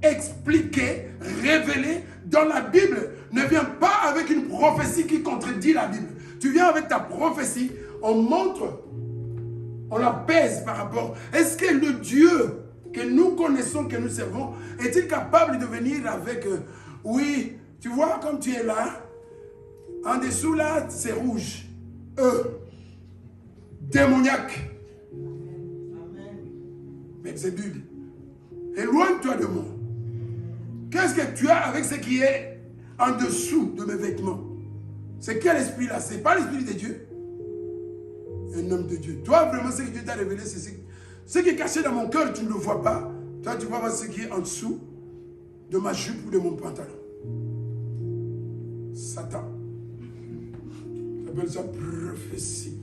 Speaker 1: expliquée, révélée dans la Bible. Ne viens pas avec une prophétie qui contredit la Bible. Tu viens avec ta prophétie, on montre, on la pèse par rapport. Est-ce que le Dieu que nous connaissons, que nous servons, est-il capable de venir avec, oui, tu vois comme tu es là, en dessous là, c'est rouge. Démoniaque. Belzébul. Éloigne-toi de moi. Qu'est-ce que tu as avec ce qui est en dessous de mes vêtements? C'est quel esprit là? C'est pas l'esprit de Dieu. Un homme de Dieu. Toi, vraiment, ce que Dieu t'a révélé, c'est ce qui est caché dans mon cœur, tu ne le vois pas. Toi, tu vois ce qui est en dessous de ma jupe ou de mon pantalon. Satan. J'appelle ça prophétie.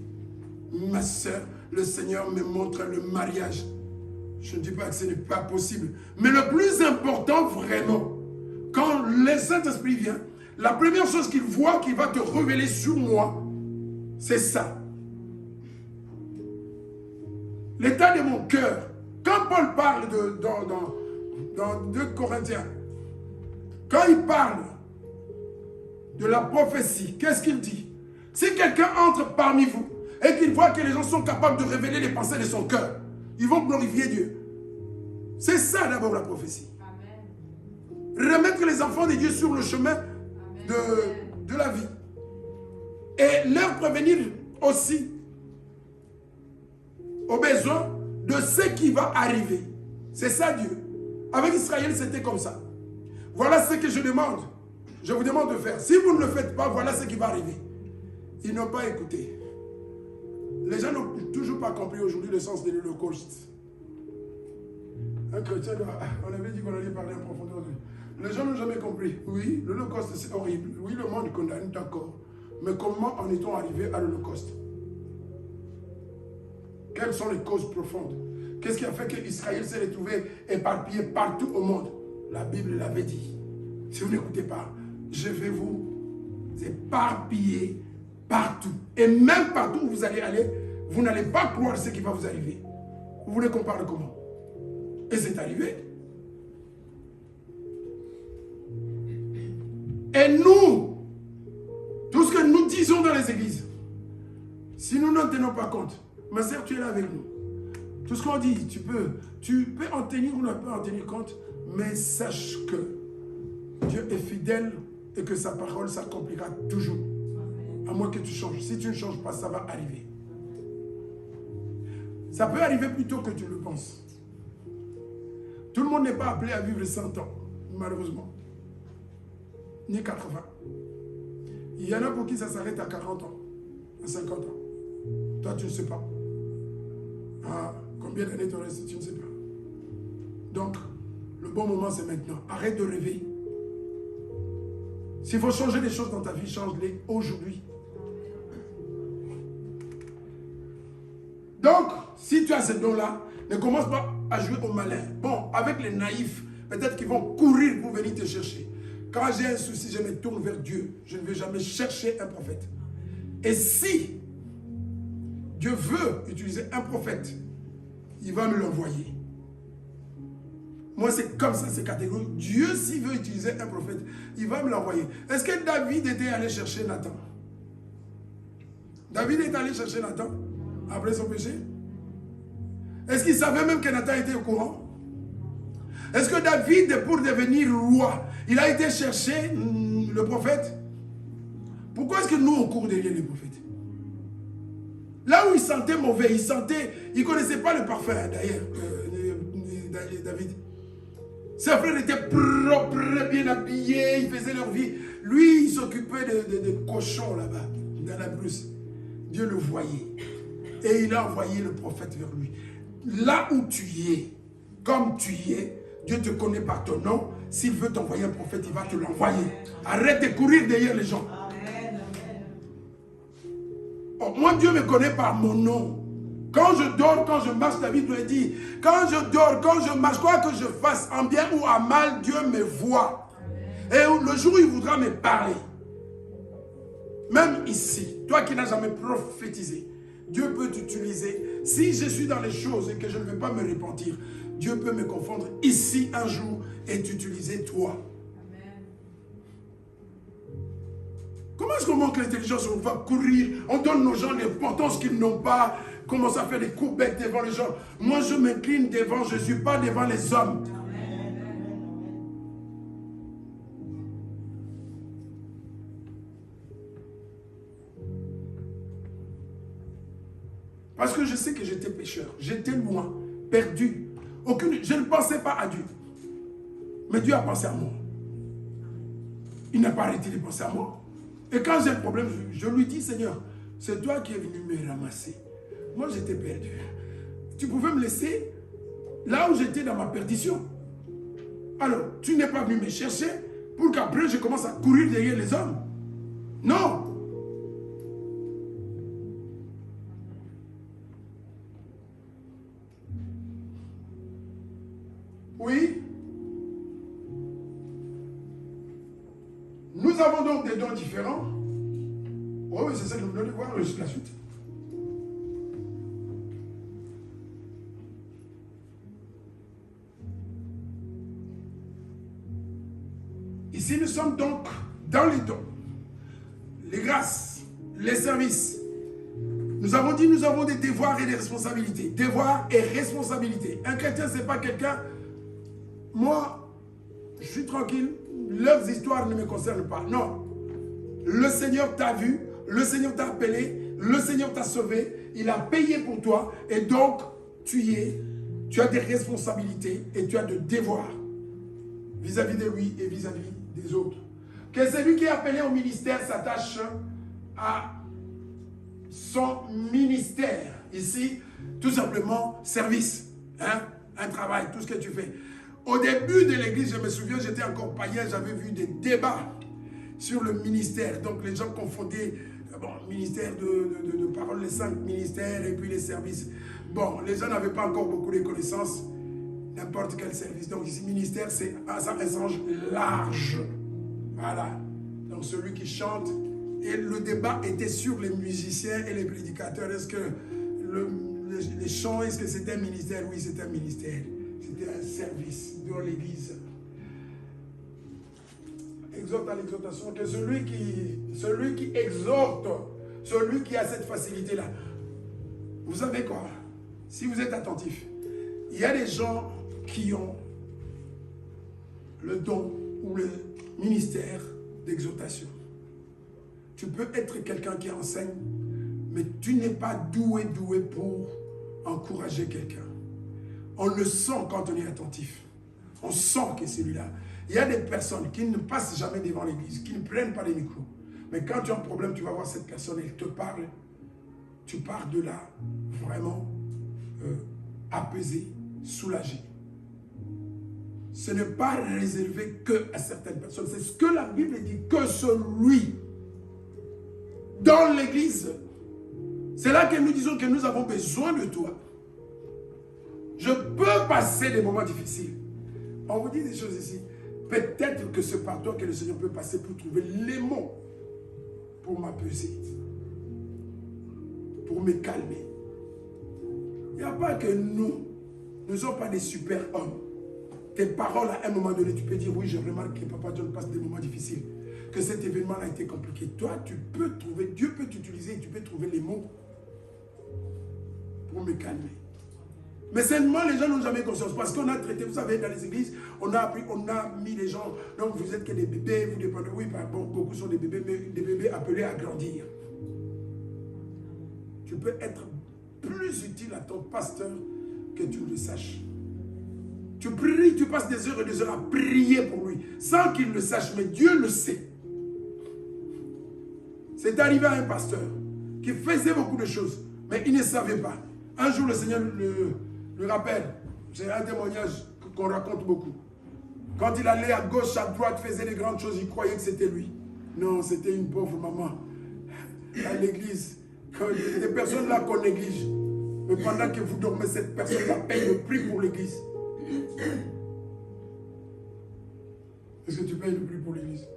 Speaker 1: Ma soeur, le Seigneur me montre le mariage. Je ne dis pas que ce n'est pas possible. Mais le plus important, vraiment, quand le Saint-Esprit vient, la première chose qu'il voit, qu'il va te révéler sur moi, c'est ça. L'état de mon cœur. Quand Paul parle dans 2 Corinthiens, quand il parle de la prophétie, qu'est-ce qu'il dit? Si quelqu'un entre parmi vous et qu'il voit que les gens sont capables de révéler les pensées de son cœur, ils vont glorifier Dieu. C'est ça d'abord la prophétie.
Speaker 2: Amen.
Speaker 1: Remettre les enfants de Dieu sur le chemin de la vie. Et leur prévenir aussi aux besoins de ce qui va arriver. C'est ça Dieu. Avec Israël, c'était comme ça. Voilà ce que je demande. Je vous demande de faire. Si vous ne le faites pas, voilà ce qui va arriver. Ils n'ont pas écouté. Les gens n'ont toujours pas compris aujourd'hui le sens de l'Holocauste. Un chrétien, on avait dit qu'on allait parler en profondeur. Les gens n'ont jamais compris. Oui, l'Holocauste c'est horrible. Oui, le monde condamne, d'accord. Mais comment en est-on arrivé à l'Holocauste? Quelles sont les causes profondes? Qu'est-ce qui a fait qu'Israël s'est retrouvé éparpillé partout au monde? La Bible l'avait dit. Si vous n'écoutez pas, je vais vous éparpiller partout. Et même partout où vous allez aller, vous n'allez pas croire ce qui va vous arriver. Vous voulez qu'on parle comment? Et c'est arrivé. Et nous, tout ce que nous disons dans les églises, si nous n'en tenons pas compte, ma sœur, tu es là avec nous. Tout ce qu'on dit, tu peux en tenir ou ne pas en tenir compte, mais sache que Dieu est fidèle et que sa parole s'accomplira toujours. À moins que tu changes. Si tu ne changes pas, ça va arriver. Ça peut arriver plus tôt que tu le penses. Tout le monde n'est pas appelé à vivre 100 ans, malheureusement. Ni 80. Il y en a pour qui ça s'arrête à 40 ans, à 50 ans. Toi, tu ne sais pas. Ah, combien d'années te reste, tu ne sais pas. Donc, le bon moment, c'est maintenant. Arrête de rêver. S'il faut changer des choses dans ta vie, change-les aujourd'hui. Donc, si tu as ce don-là, ne commence pas à jouer au malin. Bon, avec les naïfs, peut-être qu'ils vont courir pour venir te chercher. Quand j'ai un souci, je me tourne vers Dieu. Je ne vais jamais chercher un prophète. Et si Dieu veut utiliser un prophète, il va me l'envoyer. Moi, c'est comme ça, c'est catégorique. Dieu, s'il veut utiliser un prophète, il va me l'envoyer. Est-ce que David était allé chercher Nathan? David est allé chercher Nathan après son péché? Est-ce qu'il savait même que Nathan était au courant? Est-ce que David, pour devenir roi, il a été chercher le prophète? Pourquoi est-ce que nous, on court derrière les prophètes? Là où il sentait mauvais, il ne connaissait pas le parfum d'ailleurs, David. Ses frères étaient propres, bien habillés, ils faisaient leur vie. Lui, il s'occupait de cochons là-bas, dans la brousse. Dieu le voyait. Et il a envoyé le prophète vers lui. Là où tu es, comme tu y es, Dieu te connaît par ton nom. S'il veut t'envoyer un prophète, il va te l'envoyer. Arrête de courir derrière les gens. Oh, moi, Dieu me connaît par mon nom. Quand je dors, quand je marche, David le dit, quand je dors, quand je marche, quoi que je fasse, en bien ou en mal, Dieu me voit. Et le jour où il voudra me parler, même ici, toi qui n'as jamais prophétisé, Dieu peut t'utiliser. Si je suis dans les choses et que je ne vais pas me repentir, Dieu peut me confondre ici un jour et t'utiliser toi. Comment est-ce qu'on manque l'intelligence? On va courir, on donne aux gens l'importance qu'ils n'ont pas, commence à faire des courbettes devant les gens. Moi, je m'incline devant, je ne suis pas devant les hommes. Parce que je sais que j'étais pécheur, j'étais loin, perdu. Je ne pensais pas à Dieu. Mais Dieu a pensé à moi. Il n'a pas arrêté de penser à moi. Et quand j'ai un problème, je lui dis, Seigneur, c'est toi qui es venu me ramasser. Moi, j'étais perdu. Tu pouvais me laisser là où j'étais dans ma perdition. Alors, tu n'es pas venu me chercher pour qu'après, je commence à courir derrière les hommes. Non. Oui. Nous avons donc des dons différents. Oh oui, c'est ça que vous voulez voir, la suite. Ici, nous sommes donc dans les dons, les grâces, les services. Nous avons dit, nous avons des devoirs et des responsabilités. Devoirs et responsabilités. Un chrétien, ce n'est pas quelqu'un... Moi, je suis tranquille. Leurs histoires ne me concernent pas. Non. Le Seigneur t'a vu. Le Seigneur t'a appelé. Le Seigneur t'a sauvé. Il a payé pour toi. Et donc, tu as des responsabilités et tu as des devoirs vis-à-vis de lui et vis-à-vis des autres. Que celui qui est appelé au ministère s'attache à son ministère. Ici, tout simplement, service. Hein? Un travail, tout ce que tu fais. Au début de l'église, je me souviens, j'étais encore païen, j'avais vu des débats sur le ministère. Donc les gens confondaient ministère de parole, les 5 ministères et puis les services. Bon, les gens n'avaient pas encore beaucoup de connaissances. N'importe quel service. Donc ici, ministère, c'est un sens large. Voilà. Donc celui qui chante. Et le débat était sur les musiciens et les prédicateurs. Est-ce que les chants, est-ce que c'était un ministère? Oui, c'était un ministère. C'était un service dans l'église. Exhorte à l'exhortation, que celui qui exhorte, celui qui a cette facilité-là. Vous savez quoi? Si vous êtes attentif, il y a des gens qui ont le don ou le ministère d'exhortation. Tu peux être quelqu'un qui enseigne, mais tu n'es pas doué pour encourager quelqu'un. On le sent quand on est attentif. On sent que c'est celui-là. Il y a des personnes qui ne passent jamais devant l'église, qui ne prennent pas les micros. Mais quand tu as un problème, tu vas voir cette personne, elle te parle. Tu pars de là vraiment apaisé, soulagé. Ce n'est pas réservé que à certaines personnes. C'est ce que la Bible dit, que celui dans l'église. C'est là que nous disons que nous avons besoin de toi. Je peux passer des moments difficiles. On vous dit des choses ici. Peut-être que c'est par toi que le Seigneur peut passer pour trouver les mots pour m'apaiser, pour me calmer. Il n'y a pas que nous ne sommes pas des super hommes. Tes paroles, à un moment donné, tu peux dire, oui, j'ai remarqué que Papa John passe des moments difficiles, que cet événement a été compliqué. Toi, tu peux trouver, Dieu peut t'utiliser et tu peux trouver les mots pour me calmer. Mais seulement les gens n'ont jamais conscience. Parce qu'on a traité, vous savez, dans les églises, on a mis les gens, donc vous êtes que des bébés, vous dépendez, oui, bon, beaucoup sont des bébés, mais des bébés appelés à grandir. Tu peux être plus utile à ton pasteur que tu ne le saches. Tu pries, tu passes des heures et des heures à prier pour lui, sans qu'il le sache, mais Dieu le sait. C'est arrivé à un pasteur qui faisait beaucoup de choses, mais il ne savait pas. Un jour, le Seigneur le rappelle. C'est un témoignage qu'on raconte beaucoup. Quand il allait à gauche, à droite, faisait des grandes choses, il croyait que c'était lui. Non, c'était une pauvre maman. À l'église, des personnes là qu'on néglige. Mais pendant que vous dormez, cette personne-là paye le prix pour l'église. Est-ce que tu payes le prix pour l'église?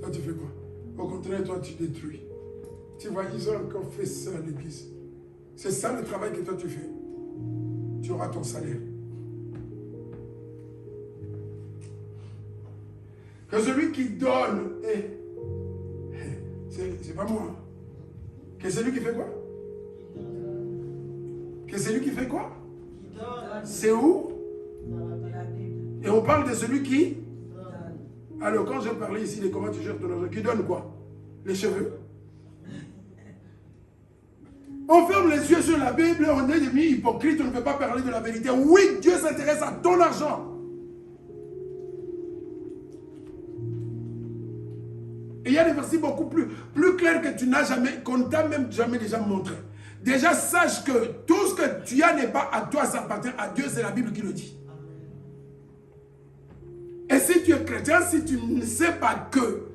Speaker 1: Toi, tu fais quoi? Au contraire, toi, tu détruis. Tu vois, ils ont encore fait ça à l'église. C'est ça le travail que toi, tu fais. Tu auras ton salaire. Que celui qui donne, c'est pas moi. Que celui qui fait quoi? Que celui qui fait quoi? C'est où? Et on parle de celui qui? Alors quand je parlais ici de comment tu gères ton argent, qui donne quoi? Les cheveux. On ferme les yeux sur la Bible, on est devenu hypocrite, on ne peut pas parler de la vérité. Oui, Dieu s'intéresse à ton argent. Et il y a des versets beaucoup plus clairs que tu n'as jamais, qu'on ne t'a même jamais déjà montré. Déjà, sache que tout ce que tu as n'est pas à toi, ça appartient à Dieu, c'est la Bible qui le dit. Et si tu es chrétien, si tu ne sais pas que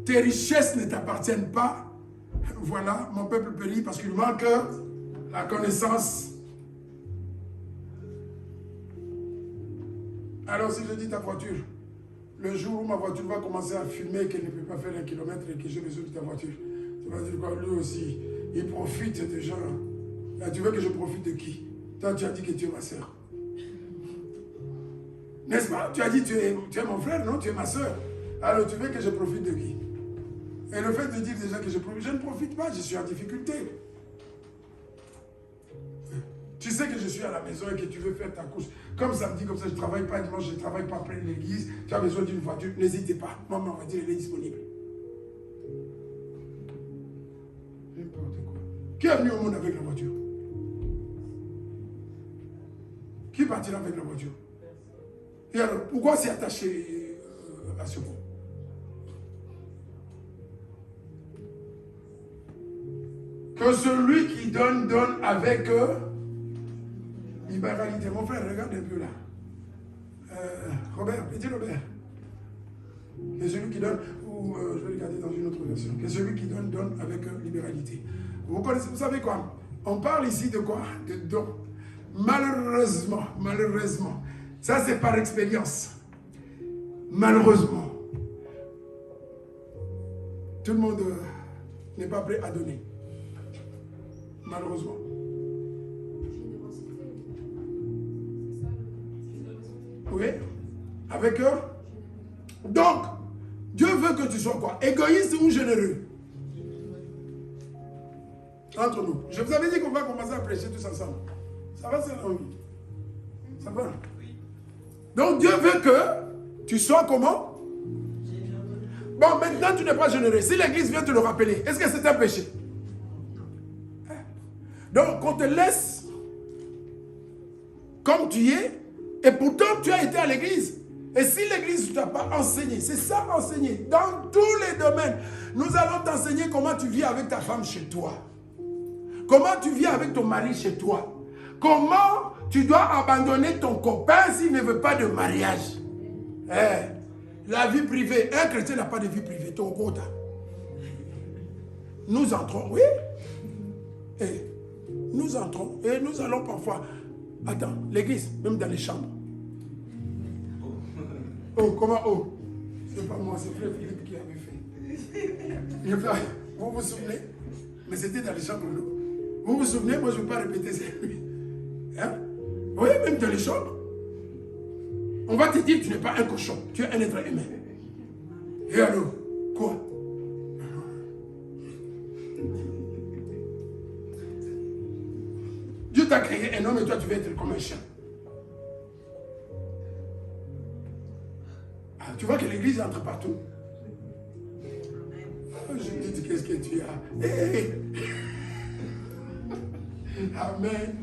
Speaker 1: tes richesses ne t'appartiennent pas, voilà, mon peuple périt parce qu'il manque la connaissance. Alors si je dis ta voiture, le jour où ma voiture va commencer à fumer, qu'elle ne peut pas faire 1 kilomètre et que j'ai besoin de ta voiture, tu vas dire quoi? Lui aussi, il profite des gens. Et tu veux que je profite de qui? Toi, tu as dit que tu es ma soeur. N'est-ce pas? Tu as dit tu es mon frère, non? Tu es ma soeur. Alors tu veux que je profite de qui? Et le fait de dire déjà que je ne profite pas, je suis en difficulté. Tu sais que je suis à la maison et que tu veux faire ta course. Comme samedi, comme ça, je ne travaille pas dimanche, je ne travaille pas après l'église. Tu as besoin d'une voiture, n'hésitez pas. Moi, ma voiture, elle est disponible. N'importe quoi. Qui est venu au monde avec la voiture? Qui partira avec la voiture? Et alors, pourquoi s'y attacher à ce point? Que celui qui donne, donne avec libéralité. Mon frère, regarde un peu là. Robert, petit Robert. Que celui qui donne, ou je vais regarder dans une autre version. Que celui qui donne, donne avec libéralité. Vous connaissez, vous savez quoi? On parle ici de quoi? De don. Malheureusement, ça c'est par expérience. Malheureusement, tout le monde n'est pas prêt à donner. Malheureusement. Oui. Avec eux. Donc, Dieu veut que tu sois quoi? Égoïste ou généreux? Entre nous. Je vous avais dit qu'on va commencer à prêcher tous ensemble. Ça va, c'est l'envie. Ça va? Donc, Dieu veut que tu sois comment? Bon, maintenant, tu n'es pas généreux. Si l'église vient te le rappeler, est-ce que c'est un péché? Donc, on te laisse comme tu es, et pourtant, tu as été à l'église. Et si l'église ne t'a pas enseigné, c'est ça enseigner. Dans tous les domaines, nous allons t'enseigner comment tu vis avec ta femme chez toi. Comment tu vis avec ton mari chez toi. Comment tu dois abandonner ton copain s'il ne veut pas de mariage. La vie privée. Un chrétien n'a pas de vie privée. Ton quota. Nous entrons, oui. Nous entrons et nous allons parfois. Attends, l'église, même dans les chambres. Oh, comment oh? C'est pas moi, c'est frère Philippe qui avait fait. Vous vous souvenez? Mais c'était dans les chambres. Vous vous souvenez? Moi, je ne veux pas répéter, c'est lui. Hein? Oui, même dans les chambres. On va te dire que tu n'es pas un cochon, tu es un être humain. Et alors, quoi? Dieu t'a créé un homme et toi tu veux être comme un chien. Ah, tu vois que l'église entre partout. Je me dis, qu'est-ce que tu as? Hey. Amen.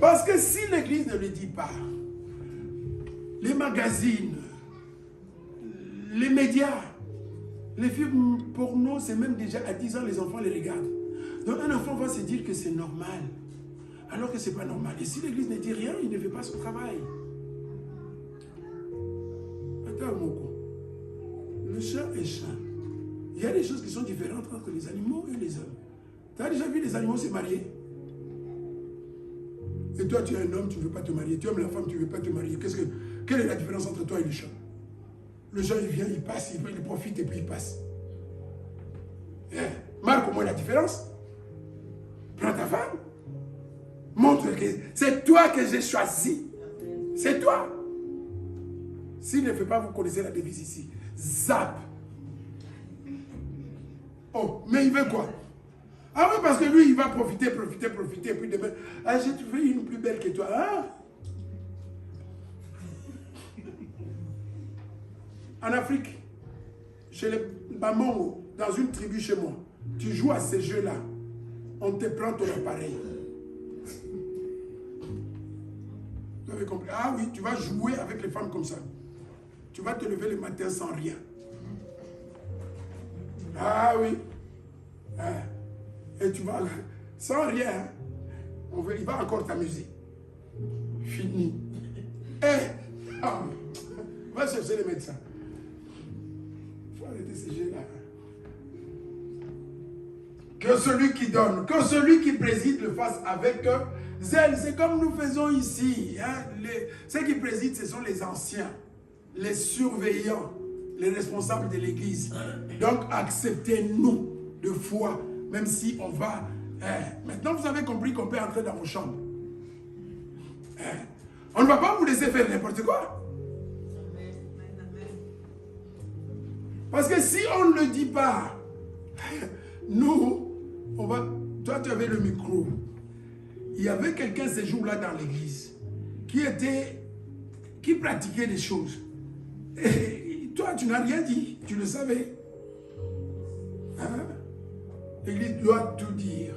Speaker 1: Parce que si l'église ne le dit pas, les magazines, les médias, les films porno, c'est même déjà à 10 ans, les enfants les regardent. Donc un enfant va se dire que c'est normal, alors que ce n'est pas normal. Et si l'église ne dit rien, il ne fait pas son travail. Attends, Moko. Le chat est chat. Il y a des choses qui sont différentes entre les animaux et les hommes. Tu as déjà vu les animaux se marier? Et toi, tu es un homme, tu ne veux pas te marier. Tu aimes la femme, tu ne veux pas te marier. Quelle est la différence entre toi et le chat? Le chat, il vient, il passe, il profite et puis il passe. Marque au moins la différence. Prends ta femme. Montre que c'est toi que j'ai choisi. C'est toi. S'il ne fait pas, vous connaissez la devise ici. Zap. Oh, mais il veut quoi? Ah oui, parce que lui, il va profiter. Et puis demain, ah, j'ai trouvé une plus belle que toi. Ah. En Afrique, chez les Bamongo, dans une tribu chez moi, tu joues à ces jeux-là, on te prend ton appareil. Vous avez compris? Ah oui, tu vas jouer avec les femmes comme ça. Tu vas te lever le matin sans rien. Ah oui. Et tu vas, sans rien, il va encore t'amuser. Fini. Va chercher les médecins. Il faut arrêter ces jeux-là. Que celui qui donne, que celui qui préside le fasse avec zèle. C'est comme nous faisons ici. Hein. Ceux qui président, ce sont les anciens, les surveillants, les responsables de l'église. Donc, acceptez-nous de foi, même si on va... Maintenant, vous avez compris qu'on peut entrer dans vos chambres. On ne va pas vous laisser faire n'importe quoi. Parce que si on ne le dit pas, nous, on va... Toi, tu avais le micro. Il y avait quelqu'un ces jours-là dans l'église qui pratiquait des choses. Et toi, tu n'as rien dit. Tu le savais. Hein? L'église doit tout dire.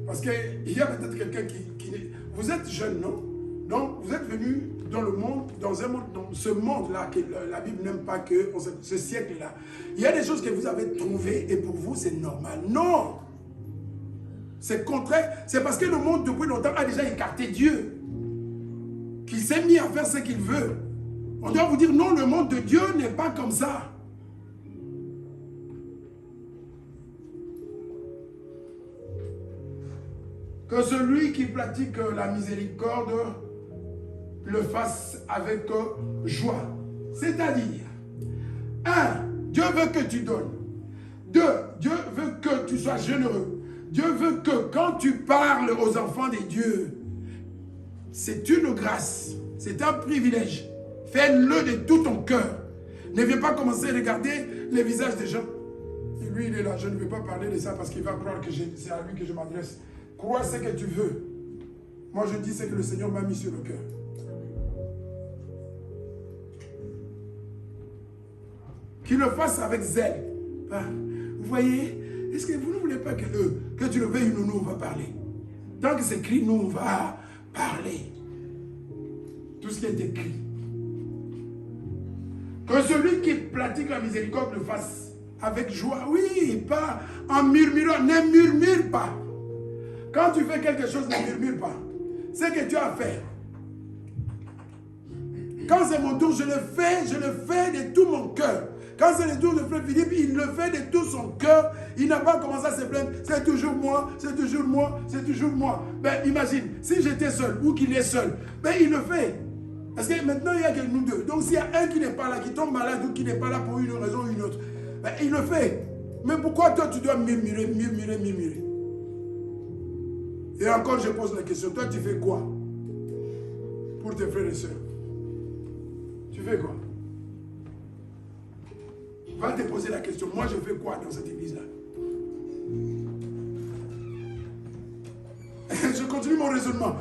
Speaker 1: Parce qu'il y a peut-être quelqu'un qui... Vous êtes jeune, non? Donc, vous êtes venu dans le monde, dans ce monde-là que la Bible n'aime pas, que ce siècle-là. Il y a des choses que vous avez trouvées et pour vous, c'est normal. Non! C'est contraire. C'est parce que le monde, depuis longtemps, a déjà écarté Dieu. Qu'il s'est mis à faire ce qu'il veut. On doit vous dire, non, le monde de Dieu n'est pas comme ça. Que celui qui pratique la miséricorde le fasse avec joie. C'est-à-dire, 1, Dieu veut que tu donnes. 2, Dieu veut que tu sois généreux. Dieu veut que quand tu parles aux enfants des dieux, c'est une grâce, c'est un privilège. Fais-le de tout ton cœur. Ne viens pas commencer à regarder les visages des gens. Et lui, il est là, je ne vais pas parler de ça parce qu'il va croire que c'est à lui que je m'adresse. Crois ce que tu veux. Moi, je dis ce que le Seigneur m'a mis sur le cœur. Qu'il le fasse avec zèle. Vous voyez, est-ce que vous ne voulez pas que tu le veuilles ou nous, on va parler? Tant que c'est écrit, nous, on va parler. Tout ce qui est écrit. Que celui qui pratique la miséricorde le fasse avec joie. Oui, pas en murmurant. Ne murmure pas. Quand tu fais quelque chose, ne murmure pas. C'est que tu as à faire. Quand c'est mon tour, je le fais de tout mon cœur. Quand c'est le tour de Frère Philippe, il le fait de tout son cœur. Il n'a pas commencé à se plaindre. C'est toujours moi, c'est toujours moi, c'est toujours moi. Ben, imagine, si j'étais seul ou qu'il est seul, ben, il le fait. Parce que maintenant, il n'y a que nous deux. Donc, s'il y a un qui n'est pas là, qui tombe malade ou qui n'est pas là pour une raison ou une autre, ben, il le fait. Mais pourquoi toi, tu dois murmurer? Et encore, je pose la question. Toi, tu fais quoi pour tes frères et sœurs? Tu fais quoi? Va te poser la question. Moi, je fais quoi dans cette église-là? Je continue mon raisonnement.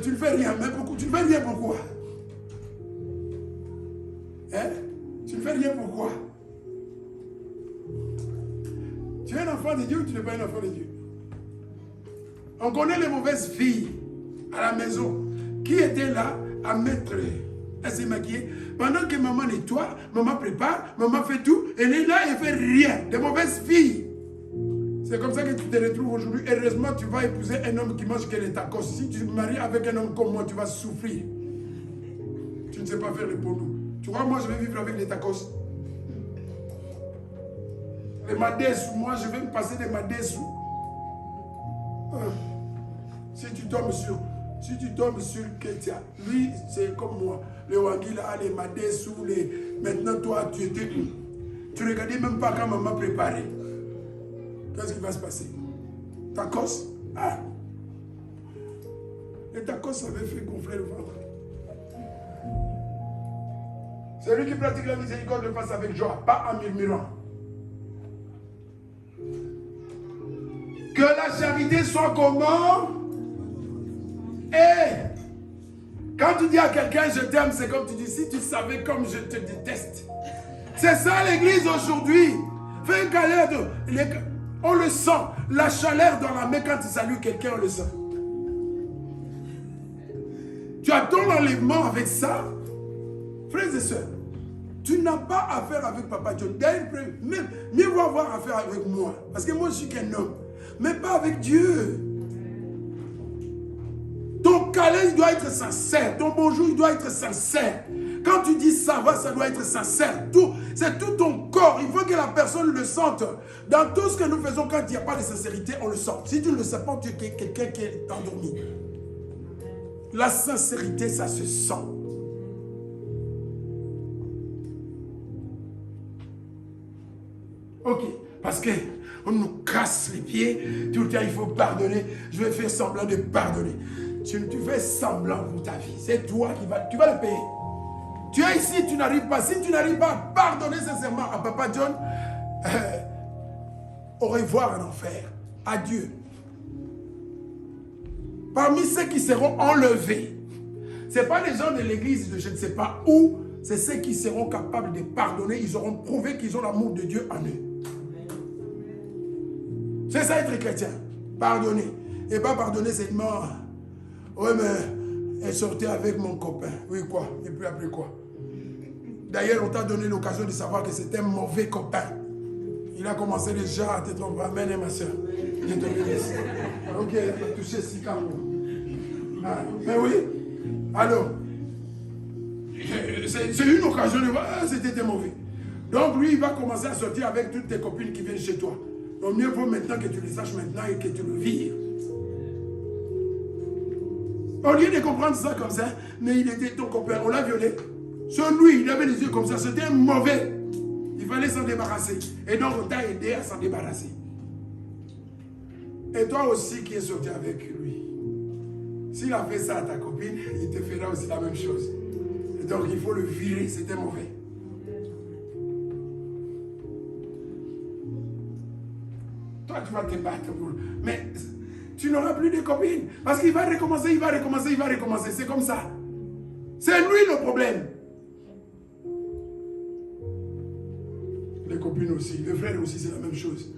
Speaker 1: Tu ne fais rien. Mais pourquoi? Tu ne fais rien pourquoi? Hein? Tu ne fais rien pourquoi? Tu es un enfant de Dieu ou tu n'es pas un enfant de Dieu? On connaît les mauvaises filles à la maison qui étaient là à mettre, à se maquiller. Pendant que maman nettoie, maman prépare, maman fait tout, elle est là et fait rien. Des mauvaises filles. C'est comme ça que tu te retrouves aujourd'hui. Heureusement, tu vas épouser un homme qui mange que les tacos. Si tu te maries avec un homme comme moi, tu vas souffrir. Tu ne sais pas faire le nous. Tu vois, moi, je vais vivre avec les tacos. Les madesous, moi, je vais me passer des madesous. Si tu tombes sur Ketia, lui, c'est comme moi. Le Wangila, les madesous, maintenant, toi, tu étais où? Tu ne regardais même pas quand maman préparait. Qu'est-ce qui va se passer? Tacos? Ah! Les tacos, ça avait fait gonfler le ventre. Celui qui pratique la miséricorde le fasse avec joie, pas en murmurant. Que la charité soit comment? Et quand tu dis à quelqu'un je t'aime, c'est comme tu dis, si tu savais comme je te déteste. C'est ça l'église aujourd'hui. Fais un câlin, on le sent. La chaleur dans la main quand tu salues quelqu'un, on le sent. Tu as ton enlèvement avec ça. Frères et sœurs, tu n'as pas affaire avec Papa John. Même mieux vaut avoir affaire avec moi. Parce que moi je suis qu'un homme. Mais pas avec Dieu. Ton câlin, il doit être sincère. Ton bonjour, il doit être sincère. Quand tu dis ça va, ça doit être sincère. C'est tout ton corps. Il faut que la personne le sente. Dans tout ce que nous faisons, quand il n'y a pas de sincérité, on le sent. Si tu ne le sais pas, tu es quelqu'un qui est endormi. La sincérité, ça se sent. Ok, parce que on nous casse les pieds. Tout le temps, il faut pardonner. Je vais faire semblant de pardonner. Tu fais semblant pour ta vie. C'est toi qui vas... Tu vas le payer. Tu es ici, tu n'arrives pas. Si tu n'arrives pas à pardonner sincèrement à Papa John, au revoir en enfer. Adieu. Parmi ceux qui seront enlevés, ce n'est pas les gens de l'église de je ne sais pas où, c'est ceux qui seront capables de pardonner. Ils auront prouvé qu'ils ont l'amour de Dieu en eux. C'est ça être chrétien. Pardonner. Et pas pardonner seulement. Oui, mais elle sortait avec mon copain. Oui, quoi? Et puis après quoi? D'ailleurs, on t'a donné l'occasion de savoir que c'était un mauvais copain. Il a commencé déjà à te tromper. Amen, ma soeur. Je te bénisse. Ok, il a touché si calme. Ah, mais oui. Alors, c'est une occasion de voir, c'était mauvais. Donc lui, il va commencer à sortir avec toutes tes copines qui viennent chez toi. Donc mieux vaut maintenant que tu le saches maintenant et que tu le vires. Au lieu de comprendre ça comme ça, mais il était ton copain, on l'a violé. Sur lui, il avait les yeux comme ça, c'était un mauvais. Il fallait s'en débarrasser. Et donc on t'a aidé à s'en débarrasser. Et toi aussi qui es sorti avec lui. S'il a fait ça à ta copine, il te fera aussi la même chose. Et donc il faut le virer, c'était mauvais. Toi tu vas te battre pour... Mais tu n'auras plus de copines. Parce qu'il va recommencer, il va recommencer, il va recommencer. C'est comme ça. C'est lui le problème. Les copines aussi, les frères aussi, c'est la même chose.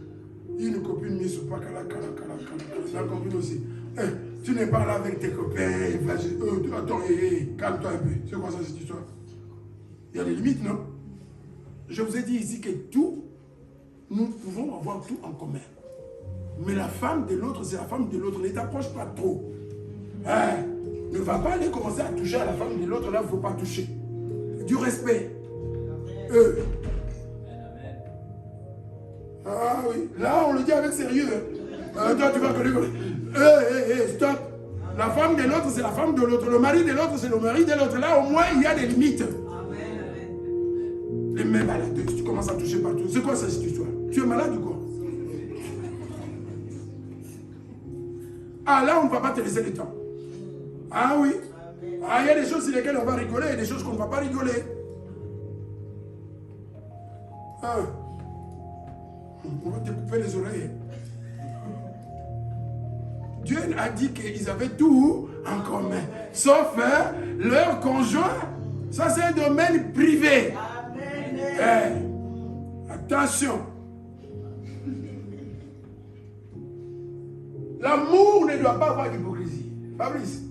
Speaker 1: Une copine mise au pas la copine aussi. Tu n'es pas là avec tes copains. Attends, calme-toi un peu. C'est quoi ça cette histoire? Il y a des limites, non? Je vous ai dit ici que tout, nous pouvons avoir tout en commun. Mais la femme de l'autre, c'est la femme de l'autre. Ne t'approche pas trop. Ne va pas aller commencer à toucher à la femme de l'autre. Là, il ne faut pas toucher. Du respect. Ah oui. Là, on le dit avec sérieux. Toi, tu vas connaître. Stop. La femme de l'autre, c'est la femme de l'autre. Le mari de l'autre, c'est le mari de l'autre. Là, au moins, il y a des limites. Les mains baladeuses, tu commences à toucher partout. C'est quoi cette histoire? Tu es malade ou quoi? Ah, là, on ne va pas te laisser le temps. Ah oui. Ah, il y a des choses sur lesquelles on va rigoler et des choses qu'on ne va pas rigoler. On va te couper les oreilles. Dieu a dit qu'ils avaient tout en commun, sauf leur conjoint. Ça, c'est un domaine privé. Attention. L'amour ne doit pas avoir d'hypocrisie. Fabrice,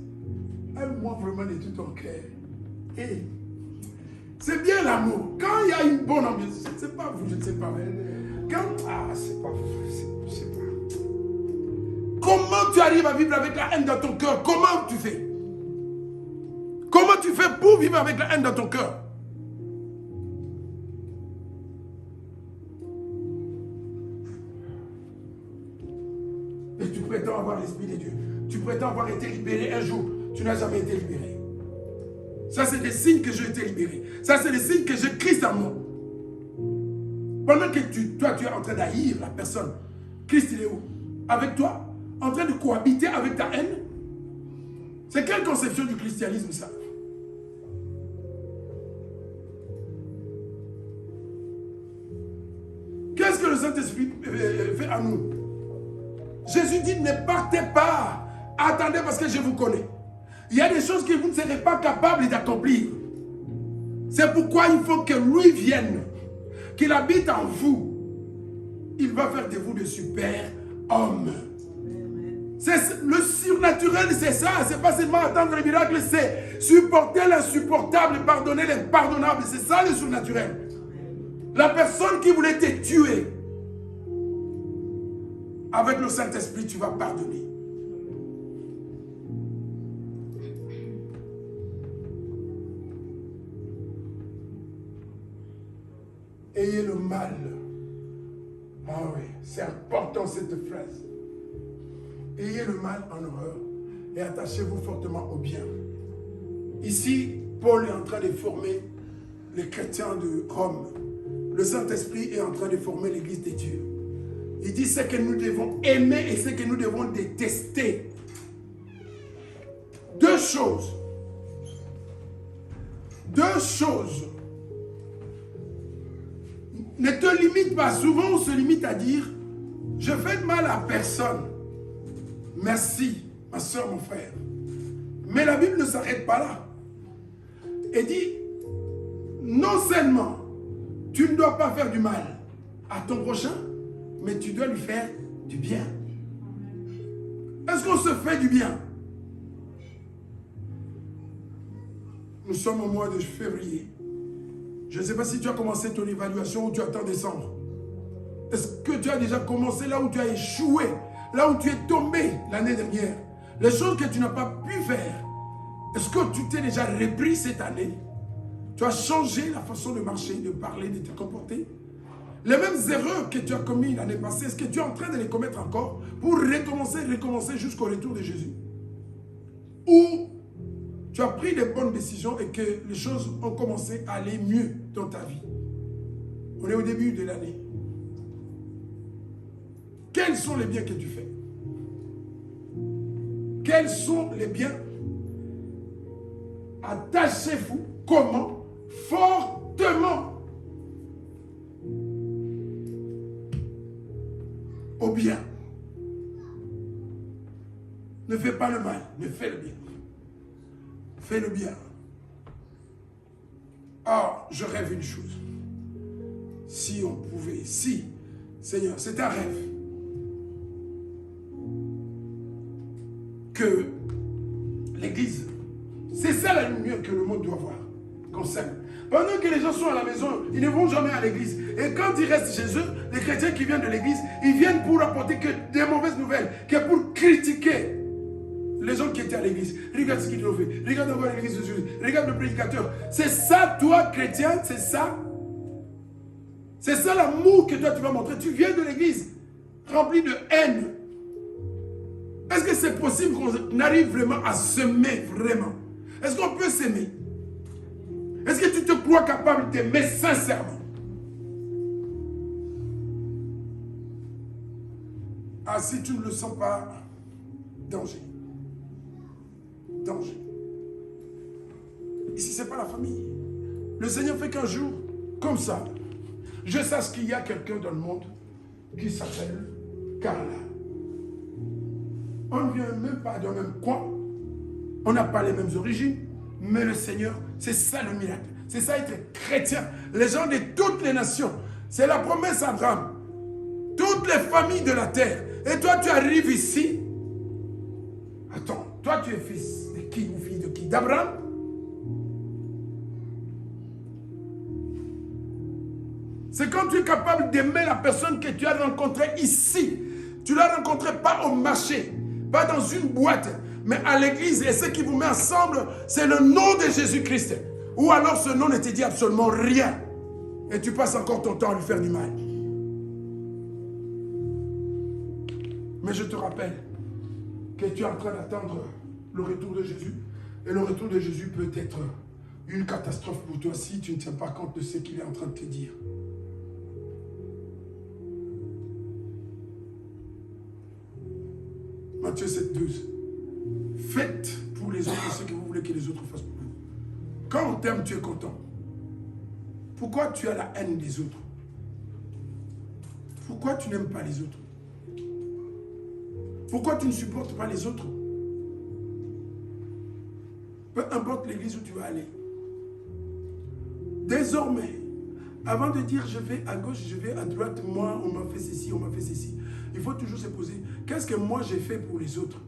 Speaker 1: aime-moi vraiment de tout ton cœur. C'est bien l'amour. Quand il y a une bonne ambiance, je ne sais pas vous, je ne sais pas. C'est pas vous, je ne sais pas. Comment tu arrives à vivre avec la haine dans ton cœur? Comment tu fais? Comment tu fais pour vivre avec la haine dans ton cœur? Et tu prétends avoir l'Esprit de Dieu. Tu prétends avoir été libéré un jour. Tu n'as jamais été libéré. Ça, c'est des signes que j'ai été libéré. Ça, c'est des signes que j'ai Christ en moi. Pendant que toi, tu es en train d'haïr la personne, Christ, il est où? Avec toi? En train de cohabiter avec ta haine? C'est quelle conception du christianisme, ça? Qu'est-ce que le Saint-Esprit fait à nous? Jésus dit, ne partez pas. Attendez parce que je vous connais. Il y a des choses que vous ne serez pas capables d'accomplir. C'est pourquoi il faut que lui vienne, qu'il habite en vous. Il va faire de vous de super hommes. Le surnaturel, c'est ça. C'est pas seulement attendre les miracles, c'est supporter l'insupportable, pardonner l'impardonnable. C'est ça le surnaturel. La personne qui voulait te tuer, avec le Saint-Esprit, tu vas pardonner. Ayez le mal. Ah oui, c'est important cette phrase. Ayez le mal en horreur et attachez-vous fortement au bien. Ici, Paul est en train de former les chrétiens de Rome. Le Saint-Esprit est en train de former l'Église de Dieu. Il dit ce que nous devons aimer et ce que nous devons détester. Deux choses. Deux choses. Ne te limite pas. Souvent, on se limite à dire, je fais de mal à personne. Merci, ma soeur, mon frère. Mais la Bible ne s'arrête pas là. Elle dit, non seulement tu ne dois pas faire du mal à ton prochain, mais tu dois lui faire du bien. Est-ce qu'on se fait du bien? Nous sommes au mois de février. Je ne sais pas si tu as commencé ton évaluation ou tu attends décembre. Est-ce que tu as déjà commencé là où tu as échoué, là où tu es tombé l'année dernière? Les choses que tu n'as pas pu faire, est-ce que tu t'es déjà repris cette année? Tu as changé la façon de marcher, de parler, de te comporter? Les mêmes erreurs que tu as commises l'année passée, est-ce que tu es en train de les commettre encore pour recommencer jusqu'au retour de Jésus? Ou tu as pris les bonnes décisions et que les choses ont commencé à aller mieux dans ta vie? On est au début de l'année. Quels sont les biens que tu fais? Quels sont les biens? Attachez-vous. Comment? Fortement au bien. Ne fais pas le mal, mais fais le bien. Fais le bien. Ah, je rêve une chose. Si on pouvait, si, Seigneur, c'est un rêve. Que l'Église, c'est ça la lumière que le monde doit voir, qu'on s'aime. Pendant que les gens sont à la maison, ils ne vont jamais à l'église. Et quand ils restent chez eux, les chrétiens qui viennent de l'église, ils viennent pour apporter que des mauvaises nouvelles, que pour critiquer les gens qui étaient à l'église. Regarde ce qu'ils ont fait. Regarde encore l'église de Jésus. Regarde le prédicateur. C'est ça, toi, chrétien, c'est ça. C'est ça l'amour que toi, tu vas montrer. Tu viens de l'église, rempli de haine. Est-ce que c'est possible qu'on arrive vraiment à s'aimer vraiment? Est-ce qu'on peut s'aimer? Est-ce que tu te crois capable d'aimer sincèrement? Ah, si tu ne le sens pas, danger. Danger. Ici, ce n'est pas la famille. Le Seigneur fait qu'un jour, comme ça, je sache qu'il y a quelqu'un dans le monde qui s'appelle Carla. On ne vient même pas d'un même coin. On n'a pas les mêmes origines. Mais le Seigneur, c'est ça le miracle. C'est ça être chrétien. Les gens de toutes les nations. C'est la promesse à Abraham. Toutes les familles de la terre. Et toi, tu arrives ici. Attends, toi, tu es fils de qui ou fille de qui? D'Abraham? C'est quand tu es capable d'aimer la personne que tu as rencontrée ici. Tu ne l'as rencontrée pas au marché, pas dans une boîte, mais à l'église. Et ce qui vous met ensemble, c'est le nom de Jésus-Christ. Ou alors ce nom ne te dit absolument rien. Et tu passes encore ton temps à lui faire du mal. Mais je te rappelle que tu es en train d'attendre le retour de Jésus. Et le retour de Jésus peut être une catastrophe pour toi si tu ne tiens pas compte de ce qu'il est en train de te dire. Matthieu 7, 12. Faites pour les autres ce que vous voulez que les autres fassent pour vous. Quand on t'aime, tu es content. Pourquoi tu as la haine des autres? Pourquoi tu n'aimes pas les autres? Pourquoi tu ne supportes pas les autres? Peu importe l'église où tu vas aller. Désormais, avant de dire je vais à gauche, je vais à droite, moi on m'a fait ceci, on m'a fait ceci, il faut toujours se poser, qu'est-ce que moi j'ai fait pour les autres?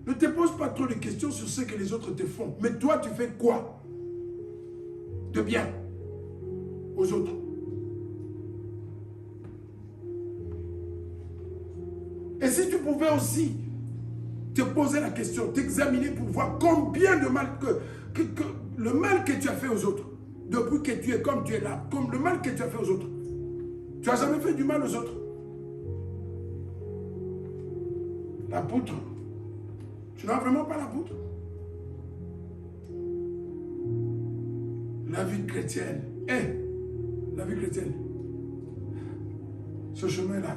Speaker 1: Ne te pose pas trop de questions sur ce que les autres te font. Mais toi, tu fais quoi de bien aux autres? Et si tu pouvais aussi te poser la question, t'examiner pour voir combien de mal le mal que tu as fait aux autres, depuis que tu es comme tu es là, comme le mal que tu as fait aux autres. Tu n'as jamais fait du mal aux autres. La poutre. Tu n'as vraiment pas la poutre. La vie chrétienne. La vie chrétienne. Ce chemin-là.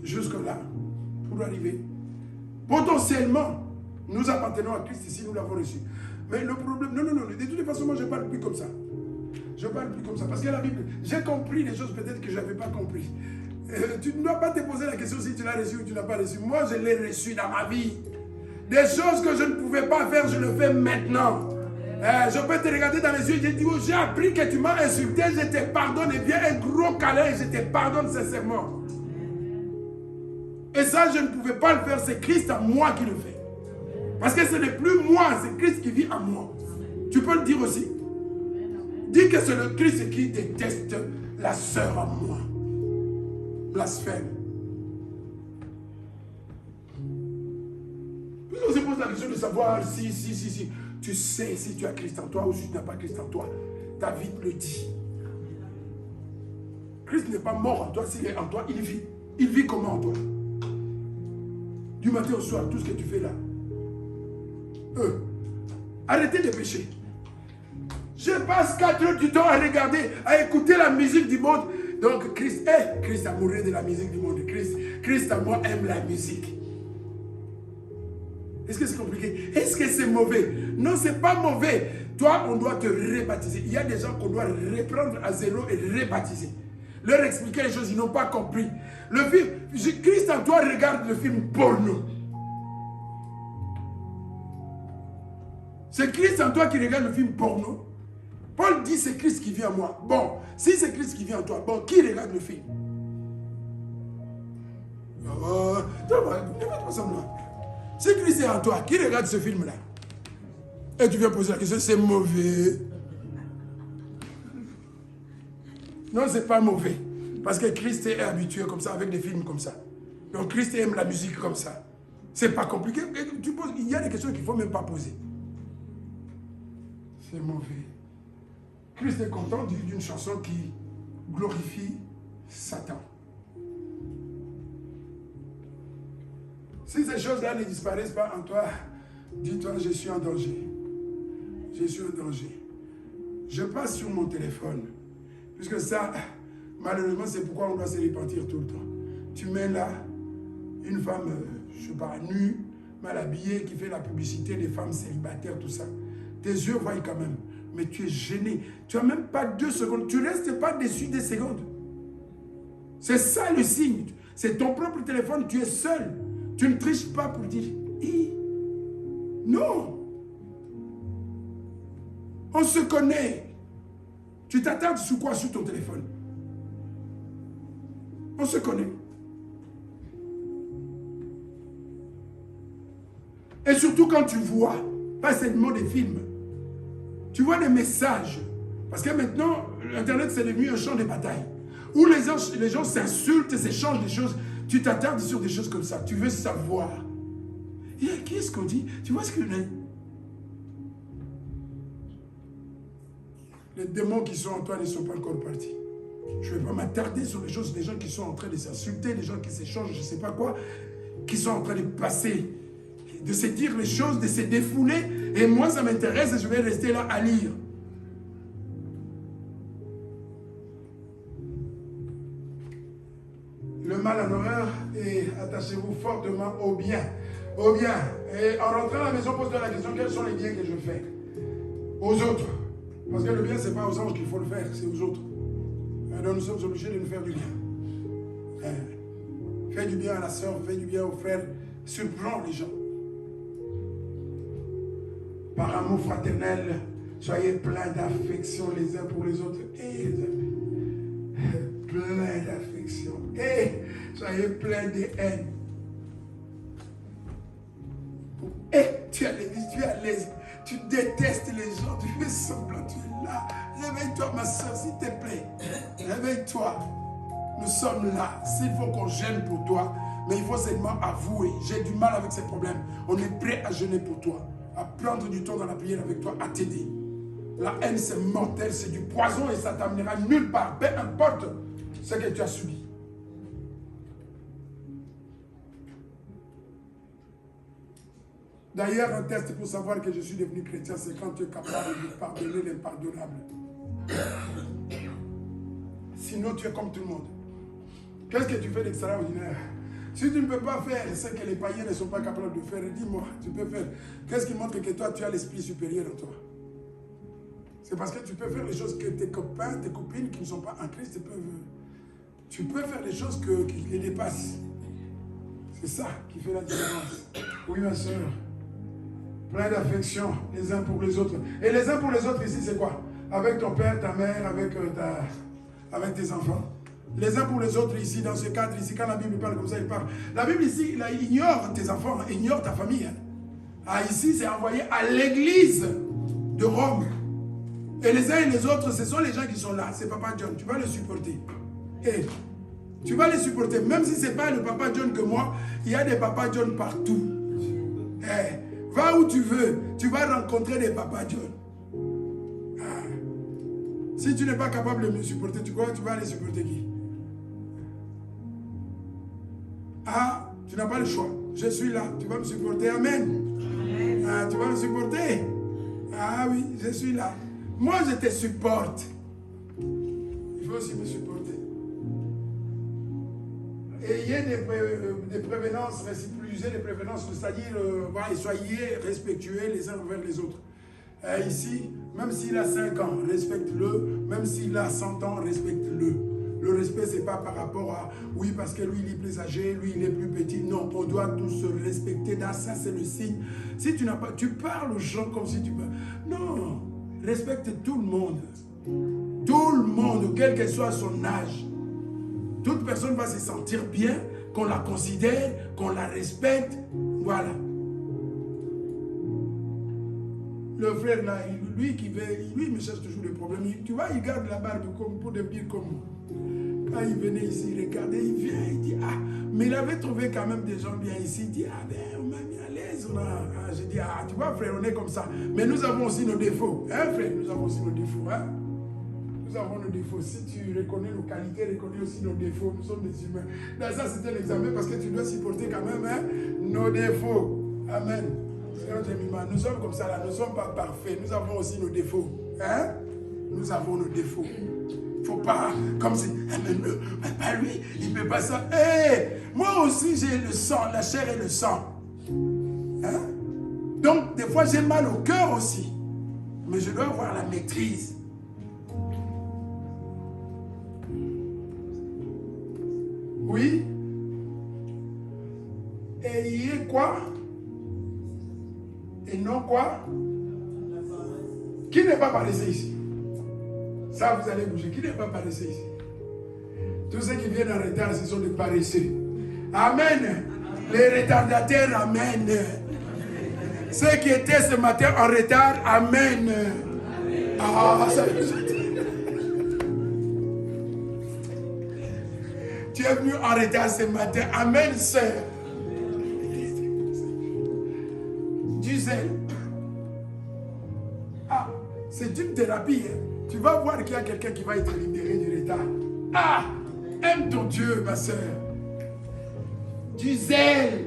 Speaker 1: Jusque-là. Pour arriver. Potentiellement, Nous appartenons à Christ ici, nous l'avons reçu. Mais le problème, non, de toute façon, moi je ne parle plus comme ça. Je ne parle plus comme ça. Parce que la Bible, j'ai compris des choses peut-être que je n'avais pas compris. Tu ne dois pas te poser la question si tu l'as reçu ou tu ne l'as pas reçu. Moi, je l'ai reçu dans ma vie. Des choses que je ne pouvais pas faire, je le fais maintenant. Je peux te regarder dans les yeux et te dire, oh, j'ai appris que tu m'as insulté, je te pardonne. Et viens un gros câlin et je te pardonne sincèrement. Et ça, je ne pouvais pas le faire. C'est Christ en moi qui le fait. Parce que ce n'est plus moi, c'est Christ qui vit en moi. Tu peux le dire aussi. Dis que c'est le Christ qui déteste la sœur en moi. Blasphème. Puis on se pose la question de savoir si tu sais si tu as Christ en toi ou si tu n'as pas Christ en toi. Ta vie te le dit. Christ n'est pas mort en toi, s'il est en toi, il vit. Il vit comment en toi? Du matin au soir, tout ce que tu fais là. Arrêtez de pécher. Je passe 4 heures du temps à regarder, à écouter la musique du monde. Donc Christ a mouru de la musique du monde. Christ à moi aime la musique. Est-ce que c'est compliqué? Est-ce que c'est mauvais? Non, c'est pas mauvais. Toi, on doit te rebaptiser. Il y a des gens qu'on doit reprendre à zéro et rebaptiser. Leur expliquer les choses, ils n'ont pas compris. Le film, Christ en toi regarde le film porno. C'est Christ en toi qui regarde le film porno. Paul dit c'est Christ qui vit en moi. Bon, si c'est Christ qui vit en toi, bon, qui regarde le film? Si Christ est en toi, qui regarde ce film-là? Et tu viens poser la question, c'est mauvais. Non, c'est pas mauvais. Parce que Christ est habitué comme ça, avec des films comme ça. Donc Christ aime la musique comme ça. C'est pas compliqué. Il y a des questions qu'il ne faut même pas poser. C'est mauvais. Christ est content d'une chanson qui glorifie Satan. Si ces choses-là ne disparaissent pas en toi, dis-toi, je suis en danger. Je suis en danger. Je passe sur mon téléphone. Puisque ça, malheureusement, c'est pourquoi on doit se repentir tout le temps. Tu mets là une femme, je ne sais pas, nue, mal habillée, qui fait la publicité des femmes célibataires, tout ça. Tes yeux voient quand même. Mais tu es gêné. Tu n'as même pas 2 secondes. Tu ne restes pas dessus des secondes. C'est ça le signe. C'est ton propre téléphone. Tu es seul. Tu ne triches pas pour dire non. On se connaît. Tu t'attardes sur quoi sur ton téléphone? On se connaît. Et surtout quand tu vois, pas seulement des films, tu vois des messages. Parce que maintenant, Internet, c'est devenu un champ de bataille. Où les gens s'insultent, s'échangent des choses. Tu t'attardes sur des choses comme ça. Tu veux savoir. Et qu'est-ce qu'on dit? Tu vois ce que... Les démons qui sont en toi ne sont pas encore partis. Je ne vais pas m'attarder sur les choses des gens qui sont en train de s'insulter, des gens qui s'échangent, je ne sais pas quoi, qui sont en train de passer, de se dire les choses, de se défouler. Et moi, ça m'intéresse et je vais rester là à lire. Le mal en horreur et attachez-vous fortement au bien. Au bien. Et en rentrant à la maison, pose-toi la question, quels sont les biens que je fais? Aux autres. Parce que le bien, ce n'est pas aux anges qu'il faut le faire, c'est aux autres. Donc nous sommes obligés de nous faire du bien. Fais du bien à la soeur, fais du bien aux frères. Surprends les gens. Par amour fraternel, soyez pleins d'affection les uns pour les autres. Et les amis, pleins d'affection. Et soyez pleins de haine. Et tu es à l'aise. Tu détestes les gens, tu fais semblant, tu es là. Réveille-toi, ma soeur, s'il te plaît. Réveille-toi. Nous sommes là. S'il faut qu'on gêne pour toi, mais il faut seulement avouer. J'ai du mal avec ces problèmes. On est prêt à gêner pour toi, à prendre du temps dans la prière avec toi, à t'aider. La haine, c'est mortel, c'est du poison et ça t'amènera nulle part. Peu importe ce que tu as subi. D'ailleurs, un test pour savoir que je suis devenu chrétien, c'est quand tu es capable de pardonner l'impardonnable. Sinon, tu es comme tout le monde. Qu'est-ce que tu fais d'extraordinaire? Si tu ne peux pas faire ce que les païens ne sont pas capables de faire, dis-moi, tu peux faire. Qu'est-ce qui montre que toi, tu as l'esprit supérieur en toi? C'est parce que tu peux faire les choses que tes copains, tes copines qui ne sont pas en Christ peuvent. Tu peux faire des choses qui les dépassent. C'est ça qui fait la différence. Oui, ma soeur. Plein d'affection les uns pour les autres. Et les uns pour les autres ici, c'est quoi? Avec ton père, ta mère, avec tes enfants. Les uns pour les autres ici, dans ce cadre ici, quand la Bible parle comme ça, il parle. La Bible ici, il ignore tes enfants, ignore ta famille. Hein. Ah, ici, c'est envoyé à l'église de Rome. Et les uns et les autres, ce sont les gens qui sont là. C'est Papa John, tu vas les supporter. Et tu vas les supporter. Même si ce n'est pas le Papa John que moi, il y a des Papa John partout. Eh, va où tu veux, tu vas rencontrer des Papa John. Ah. Si tu n'es pas capable de me supporter, tu crois que tu vas aller supporter qui? Ah, tu n'as pas le choix. Je suis là, tu vas me supporter. Amen. Ah, tu vas me supporter. Ah oui, je suis là. Moi, je te supporte. Il faut aussi me supporter. Ayez des prévenances, réciprocisez des prévenances, c'est-à-dire, soyez respectueux les uns envers les autres. Ici, même s'il a 5 ans, respecte-le. Même s'il a 100 ans, respecte-le. Le respect, ce n'est pas par rapport à, oui, parce que lui, il est plus âgé, lui, il est plus petit. Non, on doit tous se respecter. Dans ça, c'est le signe. Si tu n'as pas, tu parles aux gens comme si tu parles. Non, respecte tout le monde. Tout le monde, quel que soit son âge. Toute personne va se sentir bien, qu'on la considère, qu'on la respecte. Voilà. Le frère là, lui il me cherche toujours des problèmes. Tu vois, il garde la barbe pour devenir comme moi. Quand il venait ici, il regardait, il vient, il dit, ah, mais il avait trouvé quand même des gens bien ici. Il dit, ah ben, on m'a mis à l'aise. J'ai dit, ah, tu vois, frère, on est comme ça. Mais nous avons aussi nos défauts. Hein, frère, nous avons aussi nos défauts. Hein? Nous avons nos défauts. Si tu reconnais nos qualités, reconnais aussi nos défauts. Nous sommes des humains. Dans ça, c'est un examen parce que tu dois supporter quand même hein, nos défauts. Amen. Nous sommes comme ça là, nous ne sommes pas parfaits, nous avons aussi nos défauts. Hein? Nous avons nos défauts. Il ne faut pas, comme si, mais pas lui, il ne peut pas ça. Hey, moi aussi j'ai le sang, la chair et le sang. Hein? Donc des fois j'ai mal au cœur aussi. Mais je dois avoir la maîtrise. Oui? Ayez quoi? Et non quoi? Qui n'est pas paresseux ici? Ça, vous allez bouger. Qui n'est pas paresseux ici? Tous ceux qui viennent en retard, ce sont des paresseux. Amen. Les retardataires, amen. Ceux qui étaient ce matin en retard, amen. Ah, ça tu es venu en retard ce matin. Amen, sœur. Ah, c'est une thérapie. Hein. Tu vas voir qu'il y a quelqu'un qui va être libéré du retard. Ah, aime ton Dieu, ma soeur. Du zèle.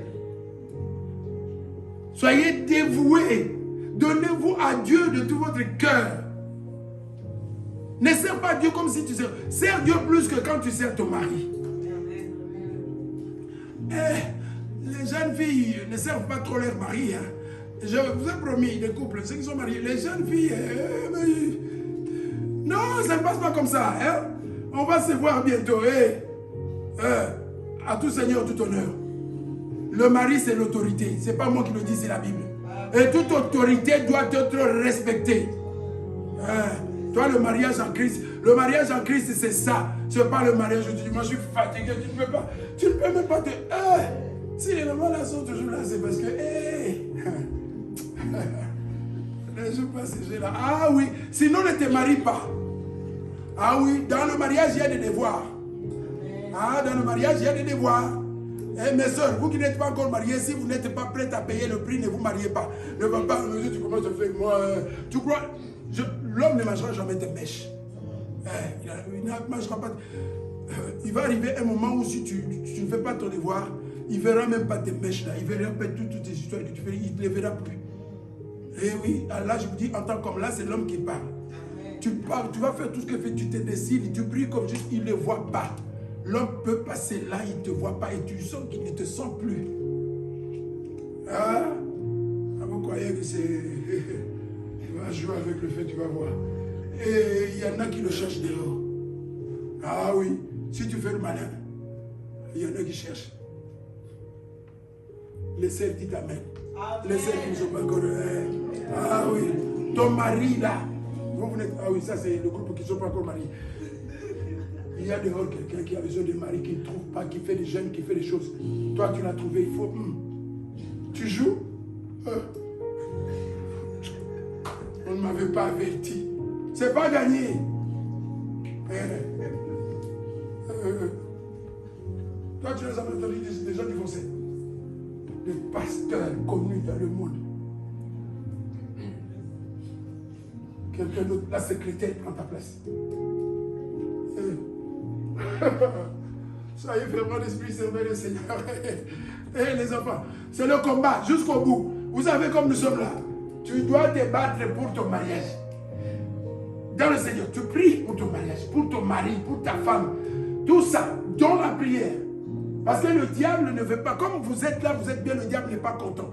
Speaker 1: Soyez dévoués. Donnez-vous à Dieu de tout votre cœur. Ne sers pas Dieu comme si tu sers. Sers Dieu plus que quand tu sers ton mari. Les jeunes filles ne servent pas trop leur mari. Hein. Je vous ai promis, les couples, ceux qui sont mariés, les jeunes filles, non, ça ne passe pas comme ça. Hein? On va se voir bientôt. À tout Seigneur, tout honneur. Le mari, c'est l'autorité. Ce n'est pas moi qui le dis, c'est la Bible. Et toute autorité doit être respectée. Toi, le mariage en Christ, c'est ça. Ce n'est pas le mariage où tu dis, moi je suis fatigué, tu ne peux même pas te... si les mamans là sont toujours là, c'est parce que... ne joue pas ces jeux-là. Ah oui, sinon ne te marie pas. Ah oui, dans le mariage, il y a des devoirs. Ah, dans le mariage, il y a des devoirs. Mes soeurs, vous qui n'êtes pas encore mariés, si vous n'êtes pas prêtes à payer le prix, ne vous mariez pas. Ne va pas, tu commences à faire, moi, tu crois, l'homme ne mangera jamais de mèches. Il ne mangera pas. Il va arriver un moment où si tu ne fais pas ton devoir, il ne verra même pas tes mèches là, il ne verra pas toutes tes histoires que tu fais, il ne les verra plus. Et oui, là je vous dis, en tant qu'homme, là c'est l'homme qui parle. Tu parles, tu vas faire tout ce que fait, tu te décides, tu pries comme juste, il ne le voit pas. L'homme peut passer là, il ne te voit pas et tu sens qu'il ne te sent plus. Ah, vous croyez que c'est... Tu vas jouer avec le feu, tu vas voir. Et il y en a qui le cherchent dehors. Ah oui, si tu fais le malin, il y en a qui cherchent. Les sœurs disent amen. Les sœurs qui ne sont pas encore... Ah oui, ton mari là. Vous n'êtes... Ah oui, ça c'est le groupe qui ne sont pas encore mariés. Il y a dehors quelqu'un qui a besoin de mari, qui ne trouve pas, qui fait des jeûnes, qui fait des choses. Toi tu l'as trouvé, il faut... Tu joues On ne m'avait pas averti. C'est pas gagné. Toi, tu les as entendu des gens divorcés. Des pasteurs connus dans le monde. Quelqu'un d'autre, la secrétaire prend ta place. Soyez vraiment l'Esprit, servez le Seigneur. Les enfants, c'est le combat jusqu'au bout. Vous savez comme nous sommes là. Tu dois te battre pour ton mariage. Dans le Seigneur, tu pries pour ton mariage, pour ton mari, pour ta femme. Tout ça, dans la prière. Parce que le diable ne veut pas. Comme vous êtes là, vous êtes bien, le diable n'est pas content.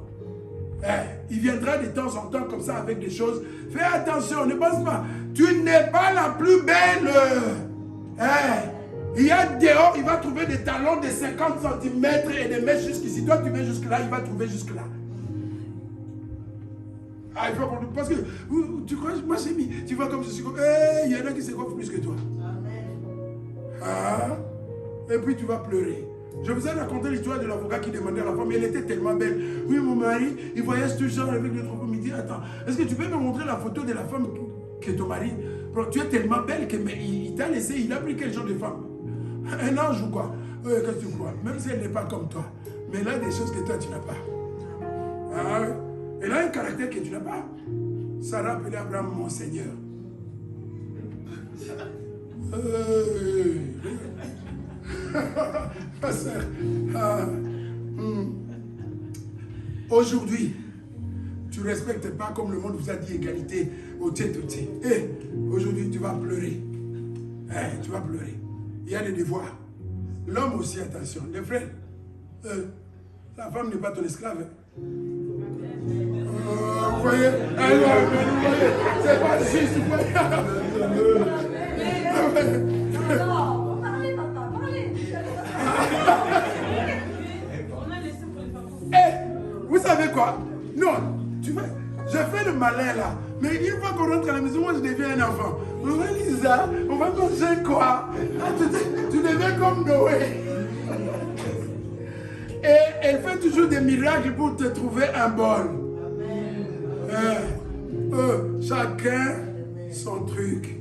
Speaker 1: Il viendra de temps en temps comme ça avec des choses. Fais attention, ne pense pas. Tu n'es pas la plus belle. Il y a dehors, il va trouver des talons de 50 cm et des mèches jusqu'ici. Toi, tu mets jusque là, il va trouver jusque là. Il faut parce que tu crois, moi j'ai mis, tu vois comme je suis comme, il y en a qui se coiffent plus que toi. Et puis tu vas pleurer. Je vous ai raconté l'histoire de l'avocat qui demandait à la femme, mais elle était tellement belle. Oui, mon mari, il voyage toujours avec les troupeaux. Il me dit, attends, est-ce que tu peux me montrer la photo de la femme que ton mari? Tu es tellement belle qu'il t'a laissé, il a pris quel genre de femme? Un ange ou quoi? Qu'est-ce que tu crois? Même si elle n'est pas comme toi. Mais elle a des choses que toi tu n'as pas. Elle a un caractère que tu n'as pas. Sarah appelait Abraham mon Seigneur. Aujourd'hui, tu ne respectes pas comme le monde vous a dit égalité au tête au tête. Aujourd'hui, tu vas pleurer. Tu vas pleurer. Il y a des devoirs. L'homme aussi, attention. Les frères, la femme n'est pas ton esclave. Vous voyez? C'est pas juste, vous voyez?
Speaker 2: Non, parlez, papa, parlez.
Speaker 1: Vous savez quoi? Non, tu vois, je fais le malin là. Mais une fois qu'on rentre à la maison, moi je deviens un enfant. On va Lisa, on va manger quoi? Tu deviens comme Noé. Et elle fait toujours des miracles pour te trouver un bol. Chacun son truc.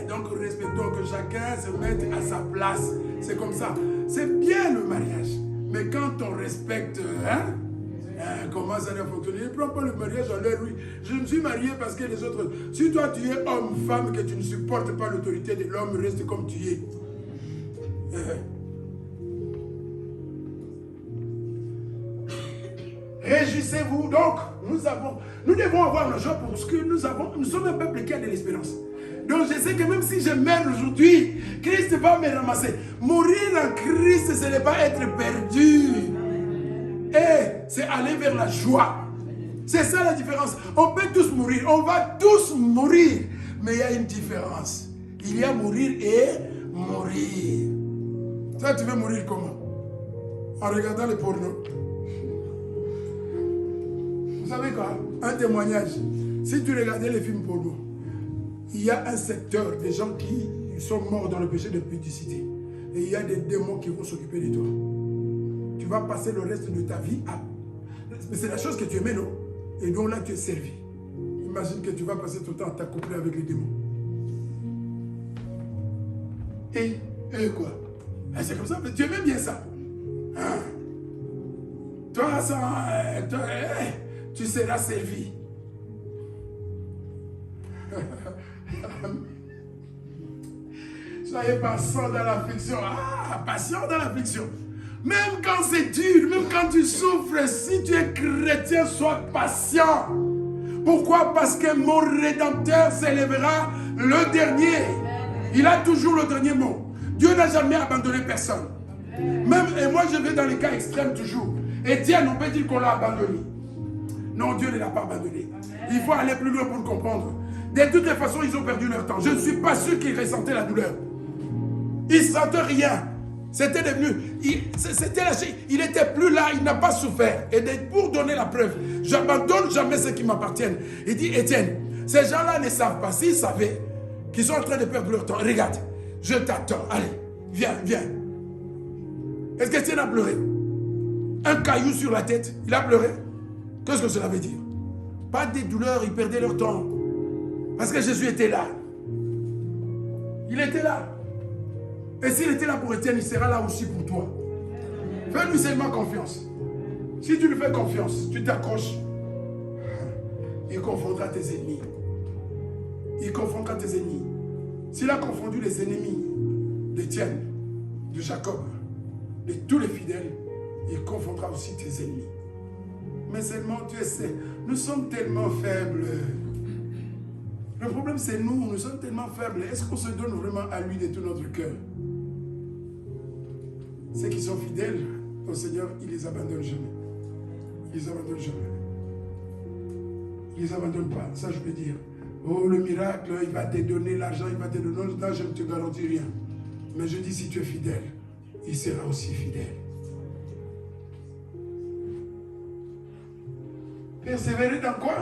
Speaker 1: Donc respectons que chacun se mette à sa place. C'est comme ça. C'est bien le mariage. Mais quand on respecte, comment ça doit fonctionner? Ne prends pas le mariage en l'air, oui. Je me suis marié parce que les autres... Si toi tu es homme, femme, que tu ne supportes pas l'autorité de l'homme, reste comme tu es. Réjouissez-vous. Donc, nous devons avoir le joie parce que nous sommes un peuple qui a de l'espérance. Donc, je sais que même si je meurs aujourd'hui, Christ va me ramasser. Mourir en Christ, ce n'est pas être perdu. C'est aller vers la joie. C'est ça la différence. On peut tous mourir. On va tous mourir. Mais il y a une différence. Il y a mourir et mourir. Toi, tu veux mourir comment? En regardant les pornos. Vous savez quoi? Un témoignage. Si tu regardais les films porno, il y a un secteur des gens qui sont morts dans le péché de pudicité. Et il y a des démons qui vont s'occuper de toi. Tu vas passer le reste de ta vie à... Mais c'est la chose que tu aimais, non? Et donc là, tu es servi. Imagine que tu vas passer tout le temps à t'accoupler avec les démons. Et quoi? C'est comme ça, mais tu aimais bien ça. Toi, tu seras servi. Soyez patient dans l'affliction. Patient dans l'affliction. Même quand c'est dur, même quand tu souffres, si tu es chrétien, sois patient. Pourquoi? Parce que mon Rédempteur s'élèvera le dernier. Il a toujours le dernier mot. Dieu n'a jamais abandonné personne. Même, et moi je vais dans les cas extrêmes toujours. Étienne, on peut dire qu'on l'a abandonné. Non, Dieu ne l'a pas abandonné. Il faut aller plus loin pour le comprendre. De toutes les façons, ils ont perdu leur temps. Je ne suis pas sûr qu'ils ressentaient la douleur. Ils ne sentaient rien. C'était devenu, il n'était plus là, il n'a pas souffert. Et pour donner la preuve, j'abandonne jamais ce qui m'appartiennent. Il dit, Étienne, ces gens-là ne savent pas. S'ils savaient qu'ils sont en train de perdre leur temps, regarde, je t'attends, allez, viens. Est-ce qu'Étienne a pleuré? Un caillou sur la tête, il a pleuré? Qu'est-ce que cela veut dire? Pas des douleurs, ils perdaient leur temps. Parce que Jésus était là. Il était là. Et s'il était là pour Étienne, il sera là aussi pour toi. Fais-lui seulement confiance. Si tu lui fais confiance, tu t'accroches, il confondra tes ennemis. Il confondra tes ennemis. S'il a confondu les ennemis d'Étienne, de Jacob, de tous les fidèles, il confondra aussi tes ennemis. Mais seulement, tu sais, nous sommes tellement faibles. Le problème, c'est nous sommes tellement faibles. Est-ce qu'on se donne vraiment à lui de tout notre cœur? Ceux qui sont fidèles au Seigneur, il ne les abandonne jamais. Il ne les abandonne jamais. Il ne les abandonne pas. Ça, je peux dire. Oh, le miracle, il va te donner l'argent, il va te donner. Là, je ne te garantis rien. Mais je dis, si tu es fidèle, il sera aussi fidèle. Persévérer dans quoi?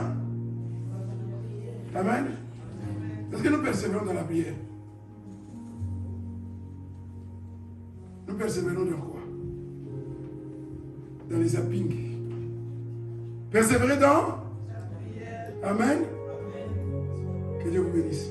Speaker 1: Amen. Est-ce que nous persévérons dans la prière? Nous persévérons dans quoi? Dans les zappings. Persévérer dans? Amen. Que Dieu vous bénisse.